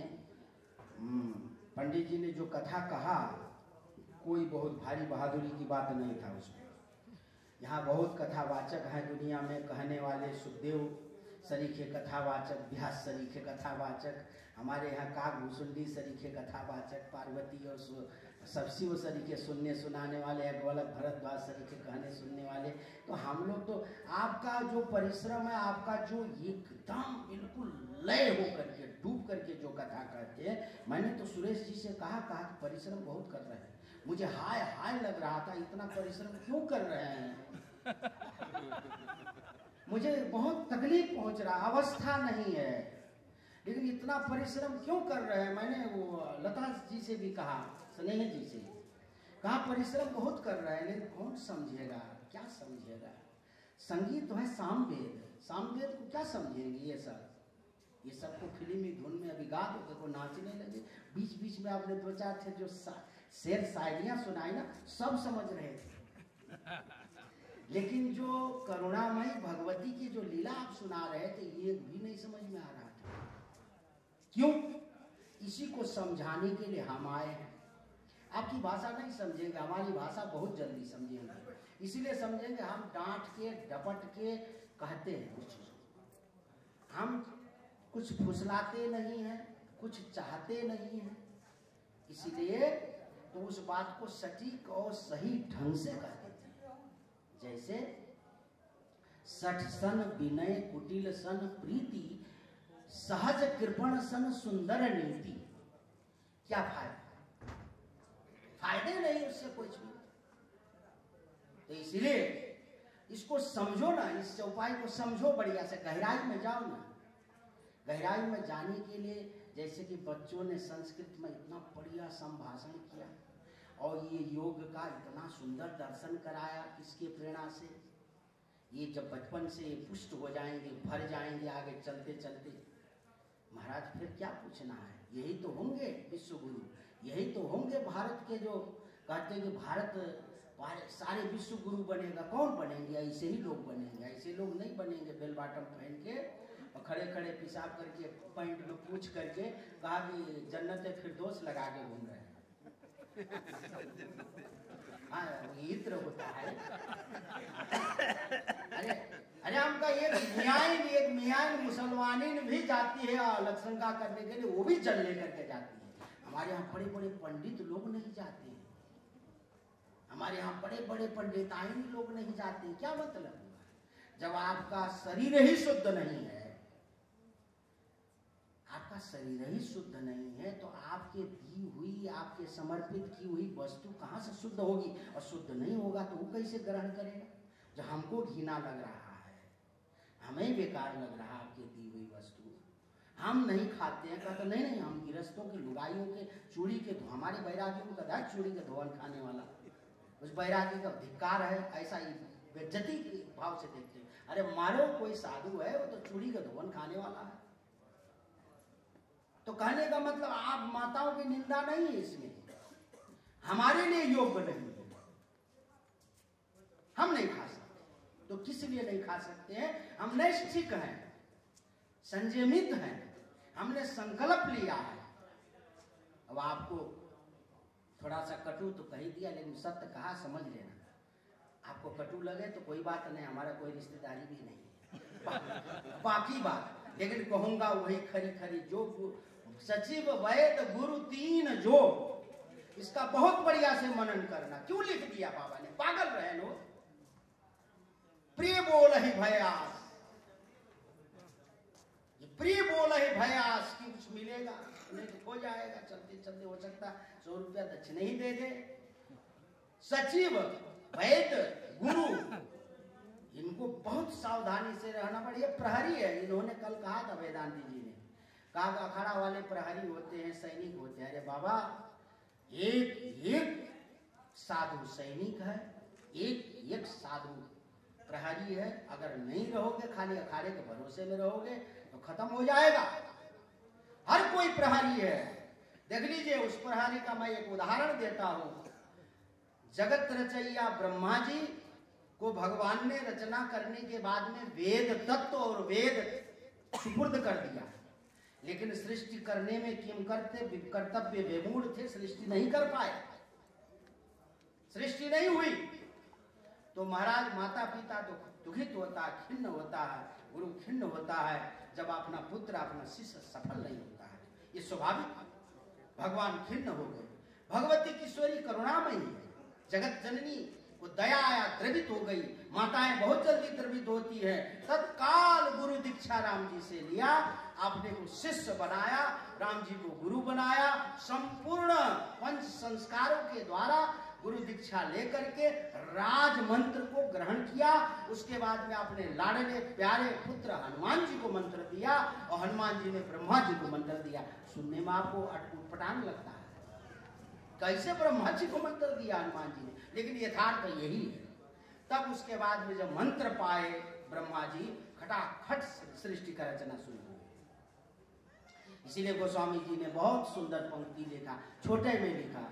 पंडित जी ने जो कथा कहा, कोई बहुत भारी बहादुरी की बात नहीं था उसमें। यहाँ बहुत कथावाचक हैं दुनिया में, कहने वाले सुखदेव सरीखे कथावाचक, व्यास सरीखे कथावाचक, हमारे यहाँ काकभूषुंडी सरीखे कथावाचक, पार्वती और सब शिव सरीखे सुनने सुनाने वाले, अकबलक भरद्वाज सरीखे कहने सुनने वाले। तो हम लोग तो आपका जो परिश्रम है, आपका जो एकदम बिल्कुल लय हो करके डूब करके जो कथा कहते हैं, मैंने तो सुरेश जी से कहा परिश्रम बहुत कर रहे हैं। मुझे हाय हाय लग रहा था, इतना परिश्रम क्यों कर रहे हैं, मुझे बहुत तकलीफ पहुंच रहा, अवस्था नहीं है, लेकिन इतना परिश्रम क्यों कर रहे हैं। मैंने वो लता जी से भी कहा, स्नेह जी से कहा परिश्रम बहुत कर रहे हैं, लेकिन कौन समझेगा, क्या समझेगा। संगीत तो है सामवेद, सामवेद को क्या समझेंगे ये सबको फिल्मी धुन में अभी गा दो, देखो नाचने लगे। बीच बीच में आपने दो चार थे जो शेर शायरियां सुनाई ना, सब समझ रहे थे, लेकिन जो करुणामयी भगवती की जो लीला आप सुना रहे थे, ये भी नहीं समझ में आ रहा था। क्यों? इसी को समझाने के लिए हम आए हैं। आपकी भाषा नहीं समझेंगे, हमारी भाषा बहुत जल्दी समझेंगे, इसीलिए समझेंगे। हम डांट के डपट के कहते हैं कुछ चीजों, हम कुछ फुसलाते नहीं हैं, कुछ चाहते नहीं हैं, इसलिए तो उस बात को सटीक और सही ढंग से कह देते हैं। जैसे सठ सन विनय कुटिल सन प्रीति, सहज कृपण सन सुंदर नीति। क्या फायदा? फायदे नहीं उससे कुछ भी। तो इसलिए इसको समझो ना, इस चौपाई को समझो बढ़िया से, गहराई में जाओ ना। गहराई में जाने के लिए जैसे कि बच्चों ने संस्कृत में इतना बढ़िया संभाषण किया और ये योग का इतना सुंदर दर्शन कराया, किसके प्रेरणा से। ये जब बचपन से पुष्ट हो जाएंगे, भर जाएंगे आगे चलते चलते, महाराज फिर क्या पूछना है। यही तो होंगे विश्व गुरु, यही तो होंगे भारत के, जो कहते हैं कि भारत सारे विश्व गुरु बनेगा। कौन बनेंगे? ऐसे ही लोग बनेंगे। ऐसे लोग नहीं बनेंगे बेल बॉटम पहन के और खड़े खड़े पेशाब करके पैंट में पूछ करके कहा कि जन्नत फिरदौस लगा के घूम रहे हैं। हाँ, इत्र होता है। अरे हमका एक मियाँ मुसलमानी भी जाती है अलगशंका करने के लिए, वो भी जल लेकर के जाती है। हमारे यहाँ बड़े बड़े पंडित लोग नहीं जाते हैं, हमारे यहाँ बड़े बड़े पंडिताइन लोग नहीं जाते। क्या मतलब हुआ? जब आपका शरीर ही शुद्ध नहीं है, आपका शरीर ही शुद्ध नहीं है, तो आपके दी हुई, आपके समर्पित की हुई वस्तु कहाँ से शुद्ध होगी? और शुद्ध नहीं होगा तो वो कैसे ग्रहण करेगा? जो हमको घिना लग रहा है, हमें बेकार लग रहा है आपकी दी हुई वस्तु, हम नहीं खाते हैं। कहते नहीं, हम गृहस्थों के, लुगाइयों के चूड़ी के, हमारे बैरागियों का था चूड़ी के धोवन खाने वाला, उस बैरागी का धिक्कार है, ऐसा ही बेइज्जती के भाव से देखते हैं। अरे मारो, कोई साधु है वो तो चूड़ी का धोवन खाने वाला है। तो कहने का मतलब आप माताओं की निंदा नहीं है इसमें, हमारे लिए योग्य नहीं है, हम नहीं खा सकते। तो किस लिए नहीं खा सकते हैं? हम नैष्ठिक हैं, संयमित हैं, हमने संकल्प लिया है। अब आपको थोड़ा सा कटु तो कह दिया, लेकिन सत्य कहा समझ लेना। आपको कटु लगे तो कोई बात नहीं, हमारा कोई रिश्तेदारी भी नहीं। बाकी बात लेकिन कहूंगा वही खरी खरी, जो सचिव वैद गुरु तीन जो, इसका बहुत बढ़िया से मनन करना। क्यों लिख दिया बाबा ने? पागल रहे लो। प्रिय बोल ही भयास, ये प्रिय बोल ही भयास की कुछ मिलेगा नहीं तो हो जाएगा। चलते चलते हो सकता 100 रुपया दक्षिण ही दे दे। सचिव वैद गुरु, इनको बहुत सावधानी से रहना पड़ेगा। प्रहरी है, इन्होंने कल कहा था वेदांती जी ने, कहा अखाड़ा वाले प्रहरी होते हैं, सैनिक होते हैं। अरे बाबा, एक साधु सैनिक है, एक साधु प्रहरी है। अगर नहीं रहोगे, खाली अखाड़े के भरोसे में रहोगे तो खत्म हो जाएगा। हर कोई प्रहरी है। देख लीजिए, उस प्रहरी का मैं एक उदाहरण देता हूं। जगत रचैया ब्रह्मा जी को भगवान ने रचना करने के बाद में वेद तत्व और वेद सुपुर्द कर दिया, लेकिन सृष्टि करने में किम कर्तव्य विमूढ़ थे, सृष्टि नहीं कर पाए, सृष्टि नहीं हुई। तो महाराज माता पिता तो दुखित होता है, खिन्न होता है, गुरु खिन्न होता है जब अपना पुत्र अपना शिष्य सफल नहीं होता है। ये स्वाभाविक, भगवान खिन्न हो गए। भगवती किशोरी करुणामयी है, जगत जननी को दया आया, द्रवित हो गई। माताएं बहुत जल्दी द्रवित होती है। तत्काल गुरु दीक्षा राम जी से लिया, आपने को शिष्य बनाया, राम जी को गुरु बनाया। संपूर्ण पंच संस्कारों के द्वारा गुरु दीक्षा लेकर के राज मंत्र को ग्रहण किया। उसके बाद में आपने लाडले प्यारे पुत्र हनुमान जी को मंत्र दिया और हनुमान जी ने ब्रह्मा जी को मंत्र दिया। सुनने में आपको अटपटांग लगता है, कैसे ब्रह्मा जी को मंत्र दिया हनुमान जी ने, लेकिन यथार्थ यही है। तब उसके बाद में जब मंत्र पाए ब्रह्मा जी, खटाखट सृष्टि का रचना शुरू हो गई। इसीलिए गोस्वामी जी ने बहुत सुंदर पंक्ति लिखा, छोटे में लिखा,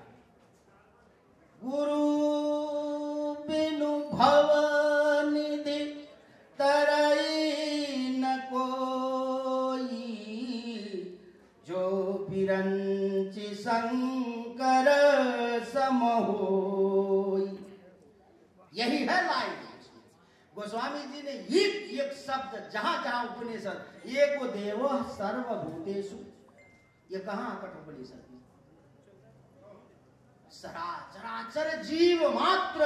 गुरु बिनु भव निधि तरई न कोई, जो बिरंचि शंकर सम होई। यही है लाइन। गोस्वामी जी ने एक एक शब्द, जहां जहां उपनिषद, एको देव सर्वभूतेषु, ये कहां कठोपनिषद, चराचर जीव मात्र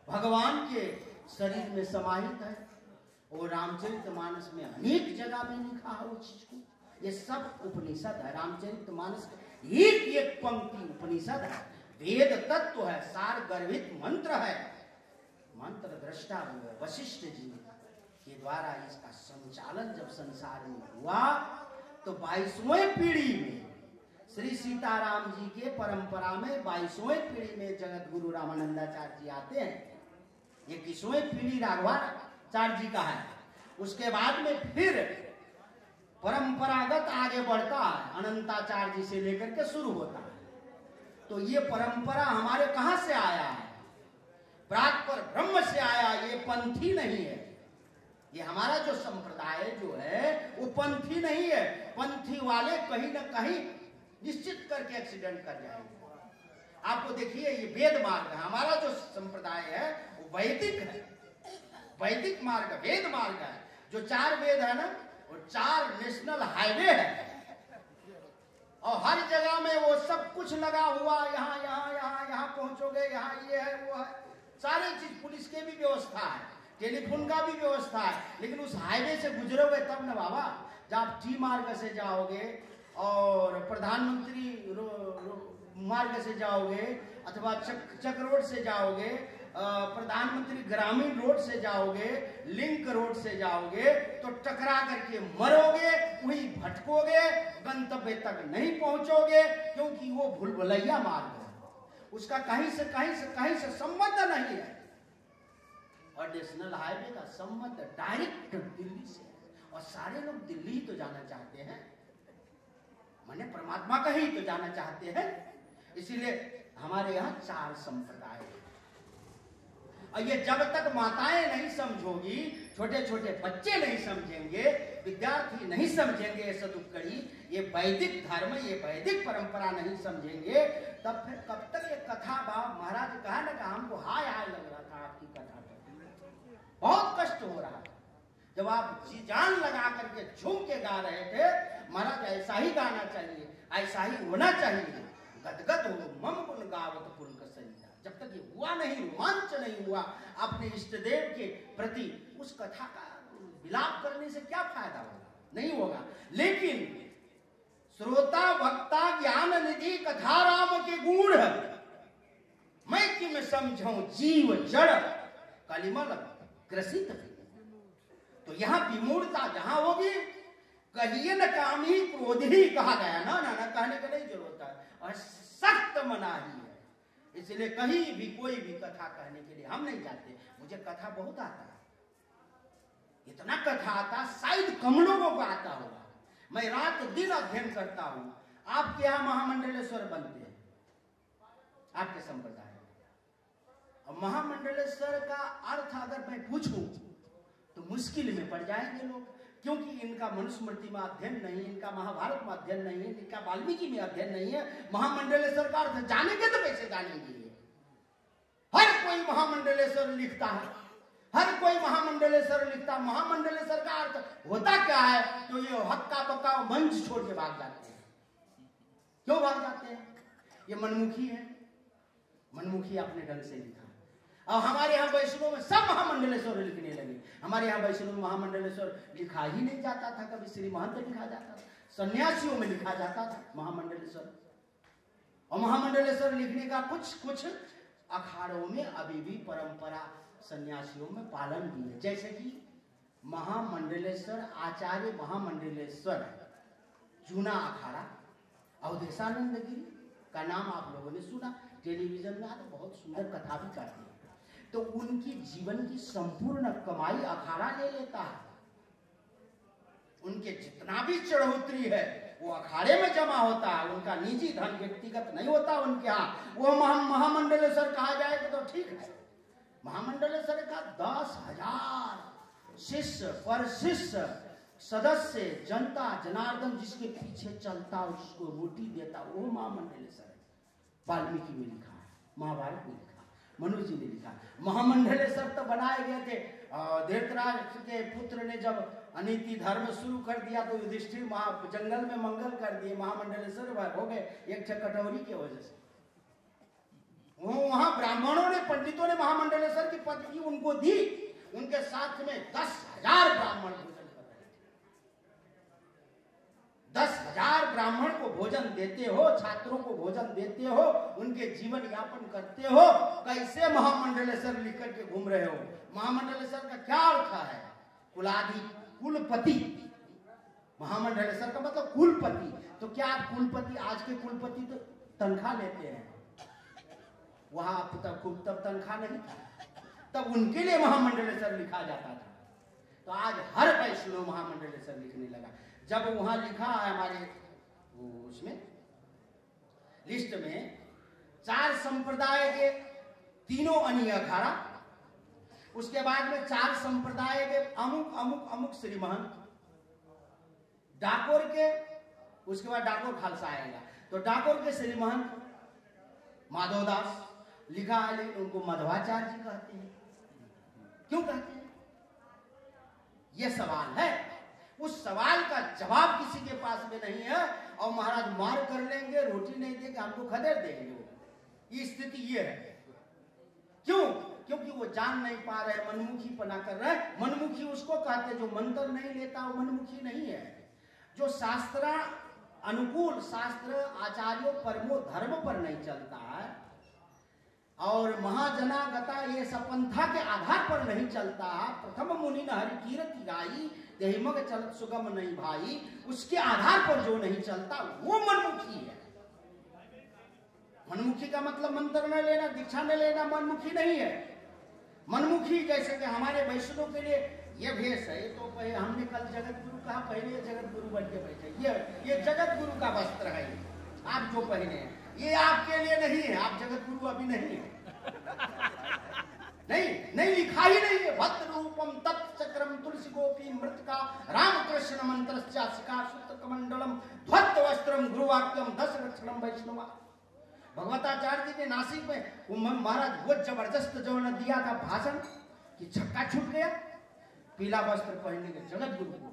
भगवान के शरीर में समाहित है। और रामचरितमानस में अनेक जगह में लिखा है वो चीज को। ये सब उपनिषद है। रामचरितमानस एक एक पंक्ति उपनिषद है, वेद तत्व है, सार गर्भित मंत्र है। मंत्र दृष्टा हुए वशिष्ठ जी के द्वारा इसका संचालन जब संसार में हुआ, तो 22वें पीढ़ी में श्री सीताराम जी के परंपरा में 22वें पीढ़ी में जगत गुरु रामानंदाचार्य जी आते हैं। ये 21वें पीढ़ी राघवाचार्य जी का है। उसके बाद में फिर परंपरागत आगे बढ़ता है, अनंताचार्य जी से लेकर के शुरू होता है। तो ये परंपरा हमारे कहां से आया है? प्राक पर ब्रह्म से आया। ये पंथी नहीं है। ये हमारा जो संप्रदाय जो है वो पंथी नहीं है। पंथी वाले कहीं ना कहीं निश्चित करके एक्सीडेंट कर जाएंगे। आपको देखिए, ये वेद मार्ग है। हमारा जो संप्रदाय है वो वैदिक है, वैदिक मार्ग, वेद मार्ग है। जो 4 वेद है ना, वो 4 नेशनल हाईवे है और हर जगह में वो सब कुछ लगा हुआ। यहाँ यहाँ यहाँ यहाँ पहुंचोगे, यहाँ ये है वो है, सारी चीज, पुलिस की भी व्यवस्था है, टेलीफोन का भी व्यवस्था है। लेकिन उस हाईवे से गुजरोगे तब ना बाबा, जब आप टी मार्ग से जाओगे और प्रधानमंत्री मार्ग से जाओगे अथवा चक रोड से जाओगे, प्रधानमंत्री ग्रामीण रोड से जाओगे, लिंक रोड से जाओगे, तो टकरा करके मरोगे, वहीं भटकोगे, गंतव्य तक नहीं पहुंचोगे, क्योंकि वो भूलभुलैया मार्ग है। उसका कहीं से संबंध नहीं है। और नेशनल हाईवे का संबंध डायरेक्ट दिल्ली से है। और सारे लोग दिल्ली तो जाना चाहते हैं, माने परमात्मा का ही तो जाना चाहते हैं। इसीलिए हमारे यहाँ 4 संप्रदाय है। और ये जब तक माताएं नहीं समझोगी, छोटे छोटे बच्चे नहीं समझेंगे, विद्यार्थी नहीं समझेंगे ये सदुपकड़ी, ये वैदिक धर्म, ये वैदिक परंपरा नहीं समझेंगे, तब फिर कब तक ये कथा भाव। महाराज कहा ना कि हमको हाय हाय लग रहा था आपकी कथा पर, बहुत कष्ट हो रहा था जब आप जी जान लगा करके झूम के गा रहे थे। महाराज ऐसा ही गाना चाहिए, ऐसा ही होना चाहिए। गदगद हो मम गुण गावत पुलक सरिता। जब तक ये हुआ नहीं, रोमांच नहीं हुआ अपने इष्ट देव के प्रति, उस कथा का विलाप करने से क्या फायदा होगा? नहीं होगा। लेकिन श्रोता वक्ता ज्ञान निधि कथा राम के गुण, मैं किम समझूं जीव जड़ कलिमल ग्रसित। तो यहाँ विमूढ़ता जहां होगी, कहिए न काम ही क्रोध ही कहा गया ना, कहने का नहीं जरूरत है। और सख्त मनाही है। इसलिए कहीं भी कोई भी कथा कहने के लिए हम नहीं जाते। मुझे कथा बहुत आता है, इतना कथा आता शायद कम लोगों को आता होगा। मैं रात दिन अध्ययन करता हूं। आपके यहाँ महामंडलेश्वर बनते हैं, आपके संप्रदाय में, महामंडलेश्वर का अर्थ अगर मैं पूछूं तो मुश्किल में पड़ जाएंगे लोग, क्योंकि इनका मनुस्मृति में अध्ययन नहीं, इनका महाभारत में अध्ययन नहीं है, इनका वाल्मीकि में अध्ययन नहीं है। महामंडलेश्वर का अर्थ जानेंगे तो कैसे जानेंगे? हर कोई महामंडलेश्वर लिखता है, हर कोई महामंडलेश्वर लिखता। महामंडलेश्वर का अर्थ होता क्या है? तो ये हक्का बक्का मंच छोड़ के भाग जाते हैं। क्यों भाग जाते हैं? ये मनमुखी है, मनमुखी अपने ढंग से लिखा। और हमारे यहाँ वैष्णव में सब महामंडलेश्वर लिखने लगे। हमारे यहाँ वैष्णव में महामंडलेश्वर लिखा ही नहीं जाता था, कभी श्री महंत लिखा जाता था, सन्यासियों में लिखा जाता था महामंडलेश्वर। और महामंडलेश्वर लिखने का कुछ अखाड़ों में अभी भी परंपरा सन्यासियों में पालन भी है। जैसे कि महामंडलेश्वर आचार्य महामंडलेश्वर जूना अखाड़ा अवधेशानंद गिरी का नाम आप लोगों ने सुना, टेलीविजन में आते, बहुत सुंदर कथा भी करते हैं। तो उनकी जीवन की संपूर्ण कमाई अखाड़ा ले लेता है। उनके जितना भी चढ़ोतरी है वो अखाड़े में जमा होता है, उनका निजी धन व्यक्तिगत नहीं होता उनके यहाँ। वो महामंडलेश्वर कहा जाएगा तो ठीक है। महामंडलेश्वर का 10,000 शिष्य पर शिष्य सदस्य जनता जनार्दन जिसके पीछे चलता उसको रोटी देता, वो महामंडलेश्वर है। वाल्मीकि में लिखा है, महाभारत में लिखा, मनु जी ने लिखा। महामंडलेश्वर तो बनाए गए थे। धृतराष्ट्र के पुत्र ने जब अनीति धर्म शुरू कर दिया तो युधिष्ठिर जंगल में मंगल कर दिए, महामंडलेश्वर हो गए एक कटोरी की वजह से। वहां ब्राह्मणों ने, पंडितों ने महामंडलेश्वर की पदवी उनको दी। उनके साथ में 10,000 ब्राह्मण भोजन कर रहे थे। 10,000 ब्राह्मण को भोजन देते हो, छात्रों को भोजन देते हो, उनके जीवन यापन करते हो। कैसे महामंडलेश्वर लिख करके घूम रहे हो? महामंडलेश्वर का क्या अर्थ है? कुलादि, कुलपति। महामंडलेश्वर का मतलब कुलपति। तो क्या आप कुलपति, आज के कुलपति तो तनख्वाह लेते हैं, वहां तब तनख्वाह नहीं था, तब उनके लिए महामंडलेश्वर लिखा जाता था। तो आज हर वैष्णव महामंडलेश्वर लिखने लगा। जब वहां लिखा है हमारे उसमें लिस्ट में 4 संप्रदाय के तीनों अनीय अखाड़ा, उसके बाद में 4 संप्रदाय के अमुक अमुक अमुक श्री महंत, डाकोर के, उसके बाद डाकोर खालसा आएगा। तो डाकोर के श्री महंत माधवदास लिखा है, लेकिन उनको मध्वाचार्य जी कहते हैं। क्यों कहते हैं? यह सवाल है। उस सवाल का जवाब किसी के पास में नहीं है। और महाराज मार कर लेंगे, रोटी नहीं देंगे, हमको खदेड़ देंगे। ये स्थिति ये है। क्यों? क्योंकि वो जान नहीं पा रहे, मनमुखी पना कर रहे हैं। मनमुखी उसको कहते जो मंत्र नहीं लेता वो मनमुखी नहीं है। जो शास्त्र अनुकूल, शास्त्र आचार्यों परमो धर्म पर नहीं चलता है और महाजनागता ये सपंथा के आधार पर नहीं चलता है। प्रथम मुनि न हरि कीरति गाई, देहिमग चलत सुगम नहीं भाई, उसके आधार पर जो नहीं चलता वो मनमुखी है। मनमुखी का मतलब मंत्र न लेना, दीक्षा न लेना मनमुखी नहीं है। मनमुखी जैसे कि हमारे वैष्णव के लिए ये भेष है। ये तो हमने कल जगत गुरु कहा, पहले जगत गुरु बन के बैठे। ये जगत गुरु का वस्त्र है। आप जो पहने हैं ये आपके लिए नहीं है। आप जगत गुरु अभी नहीं है। नहीं लिखा ही नहीं है। भद्र रूपम तत्चक्रम तुलसी गोपी मृतका रामकृष्ण मंत्रस्या शिखा सूत्र कमंडलम ध्वत वस्त्रम गुरुवाक्यम 10 लक्षणम वैष्णवा। भगवताचार्य जी ने नासिक में महाराज वो जबरदस्त जो ने दिया था भाषण कि छक्का छूट गया। पीला वस्त्र पहनेंगे जगत गुरु को,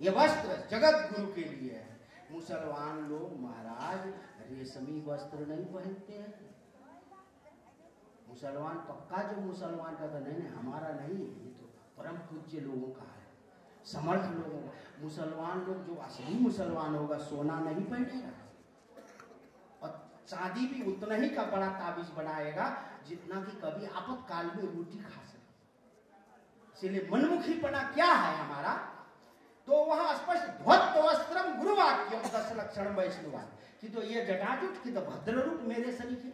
ये वस्त्र जगत गुरु के लिए है। मुसलमान लोग महाराज रेशमी वस्त्र नहीं पहनते हैं। मुसलमान पक्का जो मुसलमान का तो नहीं, हमारा नहीं, ये तो परम पूज्य लोगों का है, समर्थ लोगों का। मुसलमान लोग जो असली मुसलमान होगा सोना नहीं पहनेगा और चांदी भी उतना ही का बड़ा ताबीज बनाएगा जितना कि कभी आपातकाल में रोटी खा सके। इसलिए मनमुखीपना क्या है हमारा? तो वहां स्पष्ट ध्वत वस्त्रम गुरुवाक्यम 10 लक्षण वैष्णवा कि तो ये जटाजुट की तो भद्र रूप मेरे सरीखे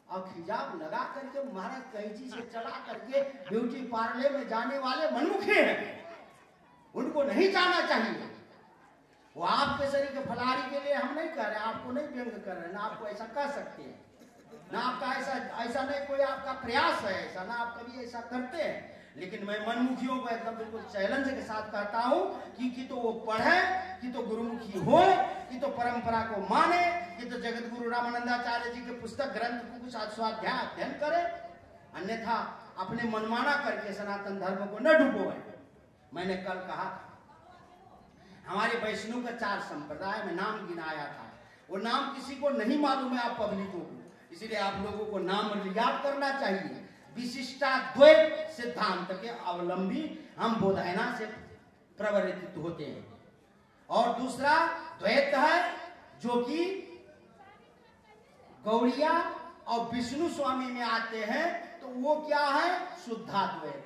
और खिजाब लगा करके महाराज कैंची से चला करके ब्यूटी पार्लर में जाने वाले मनमुखे हैं। उनको नहीं जाना चाहिए। वो आपके शरीर के फलारी के लिए हम नहीं कह रहे, आपको नहीं व्यंग कर रहे ना, आपको ऐसा कह सकते हैं। ना आपका ऐसा नहीं कोई आपका प्रयास है ऐसा, ना आप कभी ऐसा करते हैं। लेकिन मैं मनमुखियों को एकदम बिल्कुल चैलेंज के साथ कहता हूं कि तो वो पढ़े, कि तो गुरुमुखी हो, कि तो परंपरा को माने, कि तो जगत गुरु रामानंदाचार्य जी के पुस्तक ग्रंथ को कुछ स्वाध्याय अध्ययन करे, अन्यथा अपने मनमाना करके सनातन धर्म को न डुबोए। मैंने कल कहा था हमारे वैष्णव का 4 संप्रदाय में नाम गिनाया था, वो नाम किसी को नहीं मालूम है आप पब्लिकों को, इसलिए आप लोगों को नाम याद करना चाहिए। विशिष्टाद्वैत सिद्धांत के अवलंबी हम बोधायना से प्रवर्तित होते हैं। और दूसरा द्वैत है जो कि गौड़िया और विष्णु स्वामी में आते हैं, तो वो क्या है? शुद्धाद्वैत है।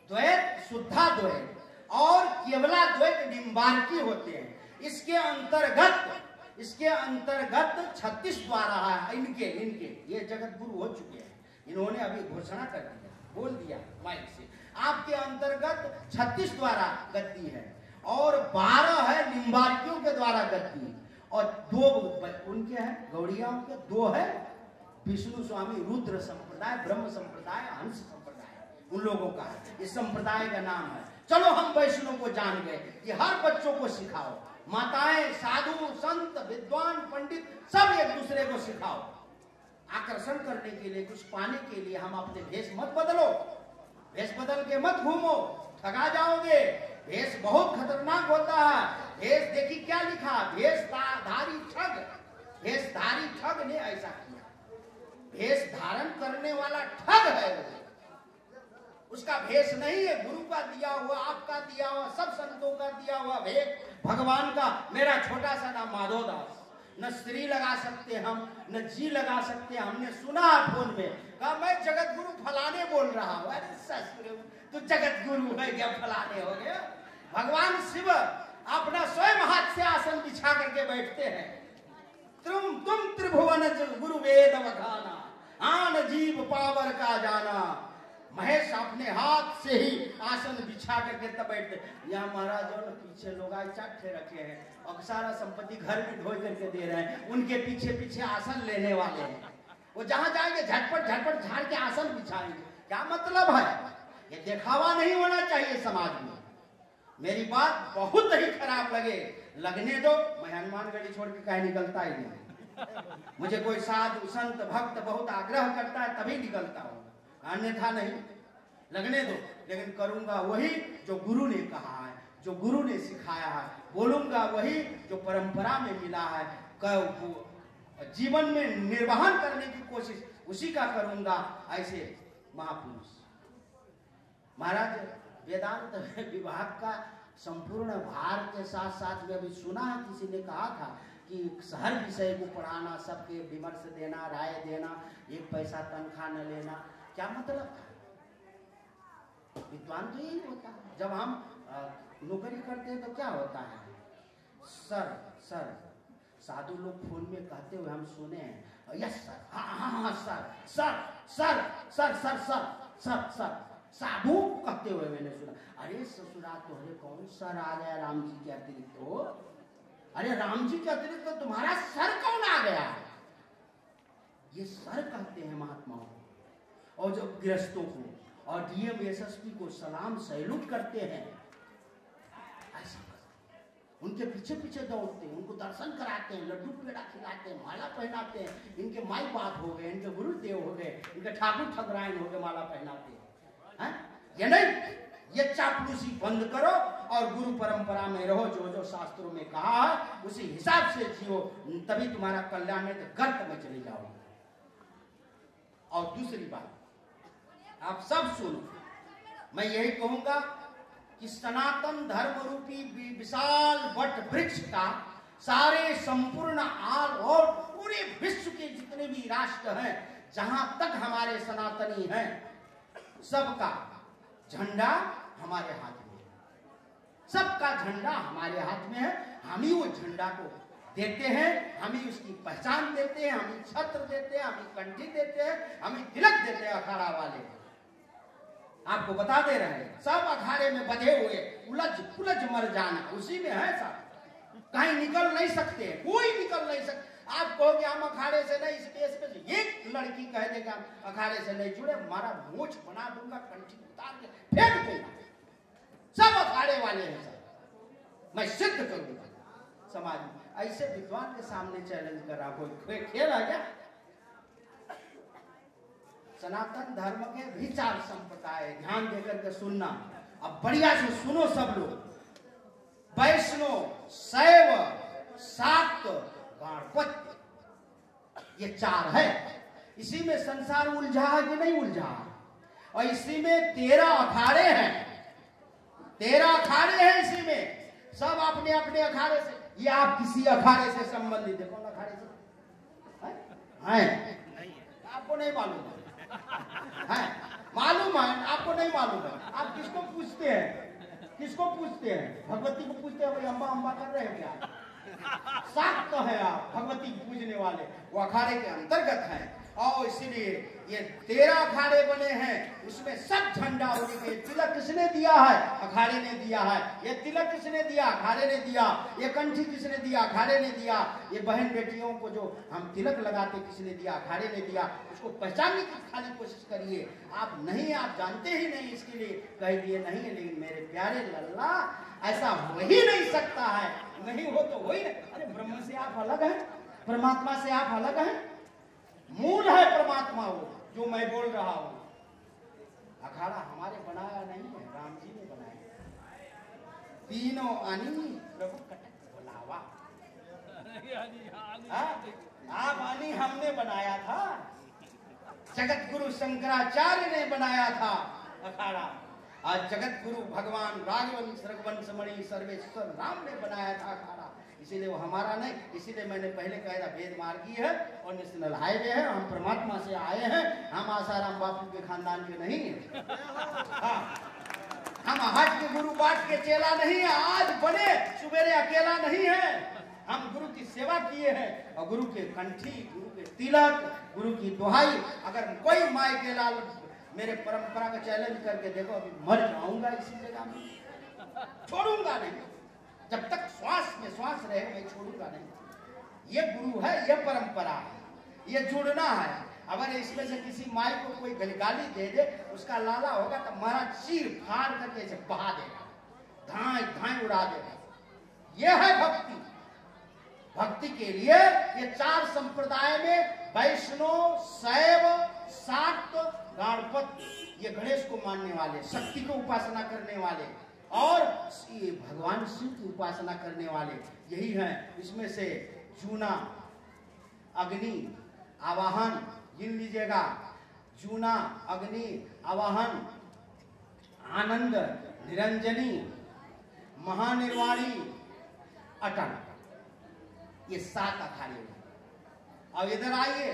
द्वैत शुद्धाद्वैत और केवलाद्वैत निम्बार्की होते हैं। इसके अंतर्गत 36 द्वारा है इनके ये जगत गुरु हो चुके हैं, इन्होंने अभी घोषणा कर दिया, बोल दिया माइक से, आपके अंतर्गत 36 द्वारा गद्दी है और 12 है निम्बार्कियों के द्वारा गद्दी, और 2 उनके हैं गौड़ियाओं के, 2 है विष्णु स्वामी रुद्र संप्रदाय, ब्रह्म संप्रदाय, हंस संप्रदाय, उन लोगों का है। इस संप्रदाय का नाम है। चलो हम वैष्णव को जान गए कि हर बच्चों को सिखाओ, माताएं, साधु, संत, विद्वान, पंडित सब एक दूसरे को सिखाओ। आकर्षण करने के लिए, कुछ पाने के लिए हम अपने भेष मत बदलो, भेष बदल के मत घूमो, ठगा जाओगे। भेष बहुत खतरनाक होता है। भेष देखी क्या लिखा, भेषधारी ठग, भेषधारी ठग ने ऐसा किया। भेष धारण करने वाला ठग है वो, उसका भेष नहीं है गुरु का दिया हुआ, आपका दिया हुआ, सब संतों का दिया हुआ भेष, भगवान का। मेरा छोटा सा नाम माधोदास, न श्री लगा सकते हम, न जी लगा सकते। हमने सुना फोन में, कहा मैं जगत गुरु फलाने बोल रहा हूं। अरे ससुर, तू जगत गुरु है क्या, फलाने हो गया? भगवान शिव अपना स्वयं हाथ से आसन बिछा करके बैठते हैं। तुम त्रिभुवन गुरु वेद वखाना, आन जीव पावर का जाना। महेश अपने हाथ से ही आसन बिछा करके तब बैठते। यहाँ महाराज और पीछे लोग आए चाटे रखे हैं और सारा संपत्ति घर में ढोई करके दे रहे हैं, उनके पीछे पीछे आसन लेने वाले हैं। वो जहां जाएंगे झटपट झटपट झाड़ के आसन बिछाएंगे। क्या मतलब है? ये दिखावा नहीं होना चाहिए समाज में। मेरी बात बहुत ही खराब लगने दो, मैं हनुमानगढ़ी छोड़ के कहीं निकलता ही नहीं। मुझे कोई साधु संत भक्त बहुत आग्रह करता है तभी निकलता हूँ, अन्यथा नहीं। लगने दो, लेकिन करूंगा वही जो गुरु ने कहा है, जो गुरु ने सिखाया है, बोलूंगा वही जो परंपरा में मिला है। जीवन में निर्वहन करने की कोशिश उसी का करूंगा। ऐसे महापुरुष महाराज वेदांत विभाग का संपूर्ण भार के साथ साथ में अभी सुना है, किसी ने कहा था कि हर विषय को पढ़ाना, सबके विमर्श देना, राय देना, 1 पैसा तनख्वाह न लेना। क्या मतलब? विद्वान तो यही होता है। जब हम नौकरी करते हैं तो क्या होता है, सर साधु लोग फोन में कहते हुए हम सुने हैं, यस सर, हाँ सर, साधु कहते हुए मैंने सुना। अरे ससुरा तोहरे कौन सर आ गया राम जी के अतिरिक्त हो? अरे राम जी के अतिरिक्त तो तुम्हारा सर कौन आ गया? ये सर कहते हैं महात्माओं को, और जो गृहस्थों को और डीएम एसएसपी को सलाम सैल्यूट करते हैं। ऐसा उनके पीछे पीछे दौड़ते हैं, उनको दर्शन कराते हैं, लड्डू पेड़ा खिलाते हैं, माला पहनाते हैं। इनके माई बाप हो गए, इनके गुरुदेव हो गए, इनके ठाकुर ठकुराइन हो गए, माला पहनाते हैं। ये नहीं, ये चापलूसी बंद करो और गुरु परंपरा में रहो। जो जो शास्त्रों में कहा है उसी हिसाब से जियो, तभी तुम्हारा कल्याण है। तो गर्त में चले जाओ। और दूसरी बात आप सब सुनो, मैं यही कहूंगा कि सनातन धर्म रूपी विशाल वट वृक्ष का सारे संपूर्ण और पूरे विश्व के जितने भी राष्ट्र हैं, जहां तक हमारे सनातनी हैं, सबका झंडा हमारे हाथ में है। सबका झंडा हमारे हाथ में है। हम ही वो झंडा को देते हैं, हम ही उसकी पहचान देते हैं, हम ही छत्र देते हैं, हम ही कंठी देते हैं, हम ही तिलक देते हैं। अखाड़ा वाले आपको बता दे रहे हैं, सब अखाड़े में बंधे हुए उलझ मर जाना उसी में है। सब कहीं निकल नहीं सकते, कोई निकल नहीं सकता। आप कहोगे हम अखाड़े से नहीं, इस देश में एक लड़की कह देगा अखाड़े से नहीं जुड़े, हमारा मूछ बना दूंगा, कंठी उतार के फेंक दूंगा, सब अखाड़े वाले हैं सब, मैं सिद्ध करूंगा समाज में। ऐसे विद्वान के सामने चैलेंज कर रहा, कोई खेल है क्या? सनातन धर्म के भी 4 संप्रदाय, ध्यान देकर के सुनना, अब बढ़िया से सुनो सब लोग। वैष्णव, शैव, शाक्त, गणपति, ये 4 है। इसी में संसार उलझा है कि नहीं उलझा है? और इसी में 13 अखाड़े हैं, 13 अखाड़े हैं इसी में, सब अपने अपने अखाड़े से। ये आप किसी अखाड़े से संबंधित है? कौन अखाड़े से है? आपको नहीं मालूम है? मालूम है आपको? नहीं मालूम है? आप किसको पूछते हैं? किसको पूछते हैं? भगवती को पूछते हैं, भाई अम्बा अम्बा कर रहे हैं क्या? शाक्त तो है आप, भगवती पूजने वाले, वो अखाड़े के अंतर्गत हैं। और इसीलिए ये 13 अखाड़े बने हैं, उसमें सब झंडा होने के। तिलक किसने दिया है? अखाड़े ने दिया है। ये तिलक किसने दिया? अखाड़े ने दिया। ये कंठी किसने दिया? अखाड़े ने दिया। ये बहन बेटियों को जो हम तिलक लगाते किसने दिया? अखाड़े ने दिया। उसको पहचानने की खाली कोशिश करिए। आप नहीं, आप जानते ही नहीं, इसके लिए कह दिए नहीं। लेकिन मेरे प्यारे लल्ला, ऐसा हो ही नहीं सकता है। नहीं हो तो वही। अरे ब्रह्म से आप अलग हैं, परमात्मा से आप अलग हैं। मूल है परमात्मा वो जो मैं बोल रहा हूं। अखाड़ा हमारे बनाया नहीं है, राम जी ने बनाया। तीनों आनी प्रभु कटक बुलावा। आप आनी हमने बनाया था, जगत गुरु शंकराचार्य ने बनाया था अखाड़ा। आज जगत गुरु भगवान राघवंश रघुवंश मणि सर्वेश्वर राम ने बनाया था अखाड़ा। इसीलिए वो हमारा नहीं। इसीलिए मैंने पहले कहा था, वेद मार्गी है और नेशनल हाईवे है। हम परमात्मा से आए हैं, हम आसाराम बापू के खानदान के नहीं हैं। हाँ, हम आज के गुरु पाठ के चेला नहीं है, आज बने सुबेरे अकेला नहीं है। हम गुरु की सेवा किए हैं और गुरु के कंठी, गुरु के तिलक, गुरु की दुहाई। अगर कोई माई के लाल मेरे परंपरा का चैलेंज करके देखो, अभी मर जाऊंगा इसी जगह में, छोड़ूंगा नहीं। जब तक श्वास में श्वास रहे मैं छोड़ूंगा नहीं। ये गुरु है, ये परंपरा है, ये जुड़ना है। अगर इसमें से किसी माई को कोई गाली दे दे, उसका लाला होगा तो मारा चीर फाड़ करके इसे बहा देगा, धाए धाए उड़ा देगा। ये है भक्ति। भक्ति के लिए ये 4 संप्रदाय में वैष्णव, शैव, शाक्त, गणपति, ये गणेश को मानने वाले, शक्ति को उपासना करने वाले और भगवान शिव की उपासना करने वाले यही हैं। इसमें से जूना, अग्नि, आवाहन गिन लीजिएगा। जूना, अग्नि, आवाहन, आनंद, निरंजनी, महानिर्वाणी, अटल, ये 7 अखाड़े हैं। अब इधर आइए,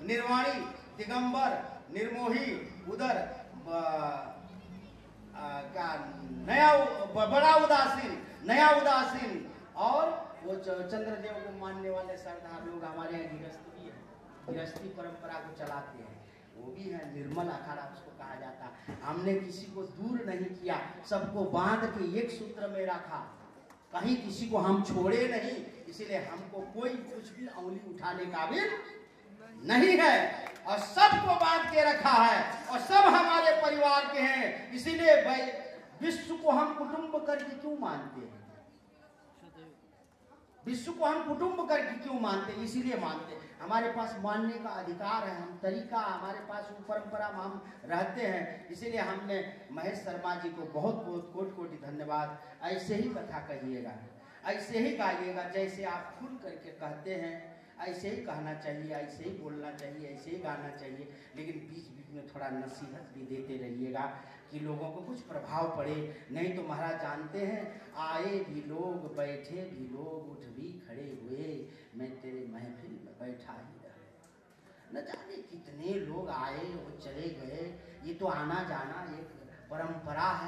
निर्वाणी, दिगंबर, निर्मोही, उधर क्या नया बड़ा उदासीन, नया उदासीन, और वो चंद्रदेव को मानने वाले सरदार लोग हमारे यहाँ गृहस्थी भी है, गृहस्थी परंपरा को चलाते हैं, वो भी है। निर्मल अखाड़ा उसको कहा जाता है। हमने किसी को दूर नहीं किया, सबको बांध के एक सूत्र में रखा, कहीं किसी को हम छोड़े नहीं। इसीलिए हमको कोई कुछ भी अंगुली उठाने का भी नहीं है और सबको बांध के रखा है और सब हमारे परिवार के हैं। इसीलिए विश्व को हम कुटुंब करके क्यों मानते हैं? विश्व को हम कुटुंब करके क्यों मानते हैं? इसीलिए मानते हैं, हमारे पास मानने का अधिकार है, हम तरीका, हमारे पास वो परंपरा में हम रहते हैं। इसीलिए हमने महेश शर्मा जी को बहुत बहुत कोटि कोटि धन्यवाद। ऐसे ही कथा कहिएगा, ऐसे ही गाइएगा, जैसे आप खुल करके कहते हैं ऐसे ही कहना चाहिए, ऐसे ही बोलना चाहिए, ऐसे ही गाना चाहिए। लेकिन बीच बीच में थोड़ा नसीहत भी देते रहिएगा कि लोगों को कुछ प्रभाव पड़े। नहीं तो महाराज जानते हैं, आए भी लोग, बैठे भी लोग, उठ भी खड़े हुए, मैं तेरे महफिल में बैठा ही रहा। न जाने कितने लोग आए और चले गए। ये तो आना जाना एक परंपरा है।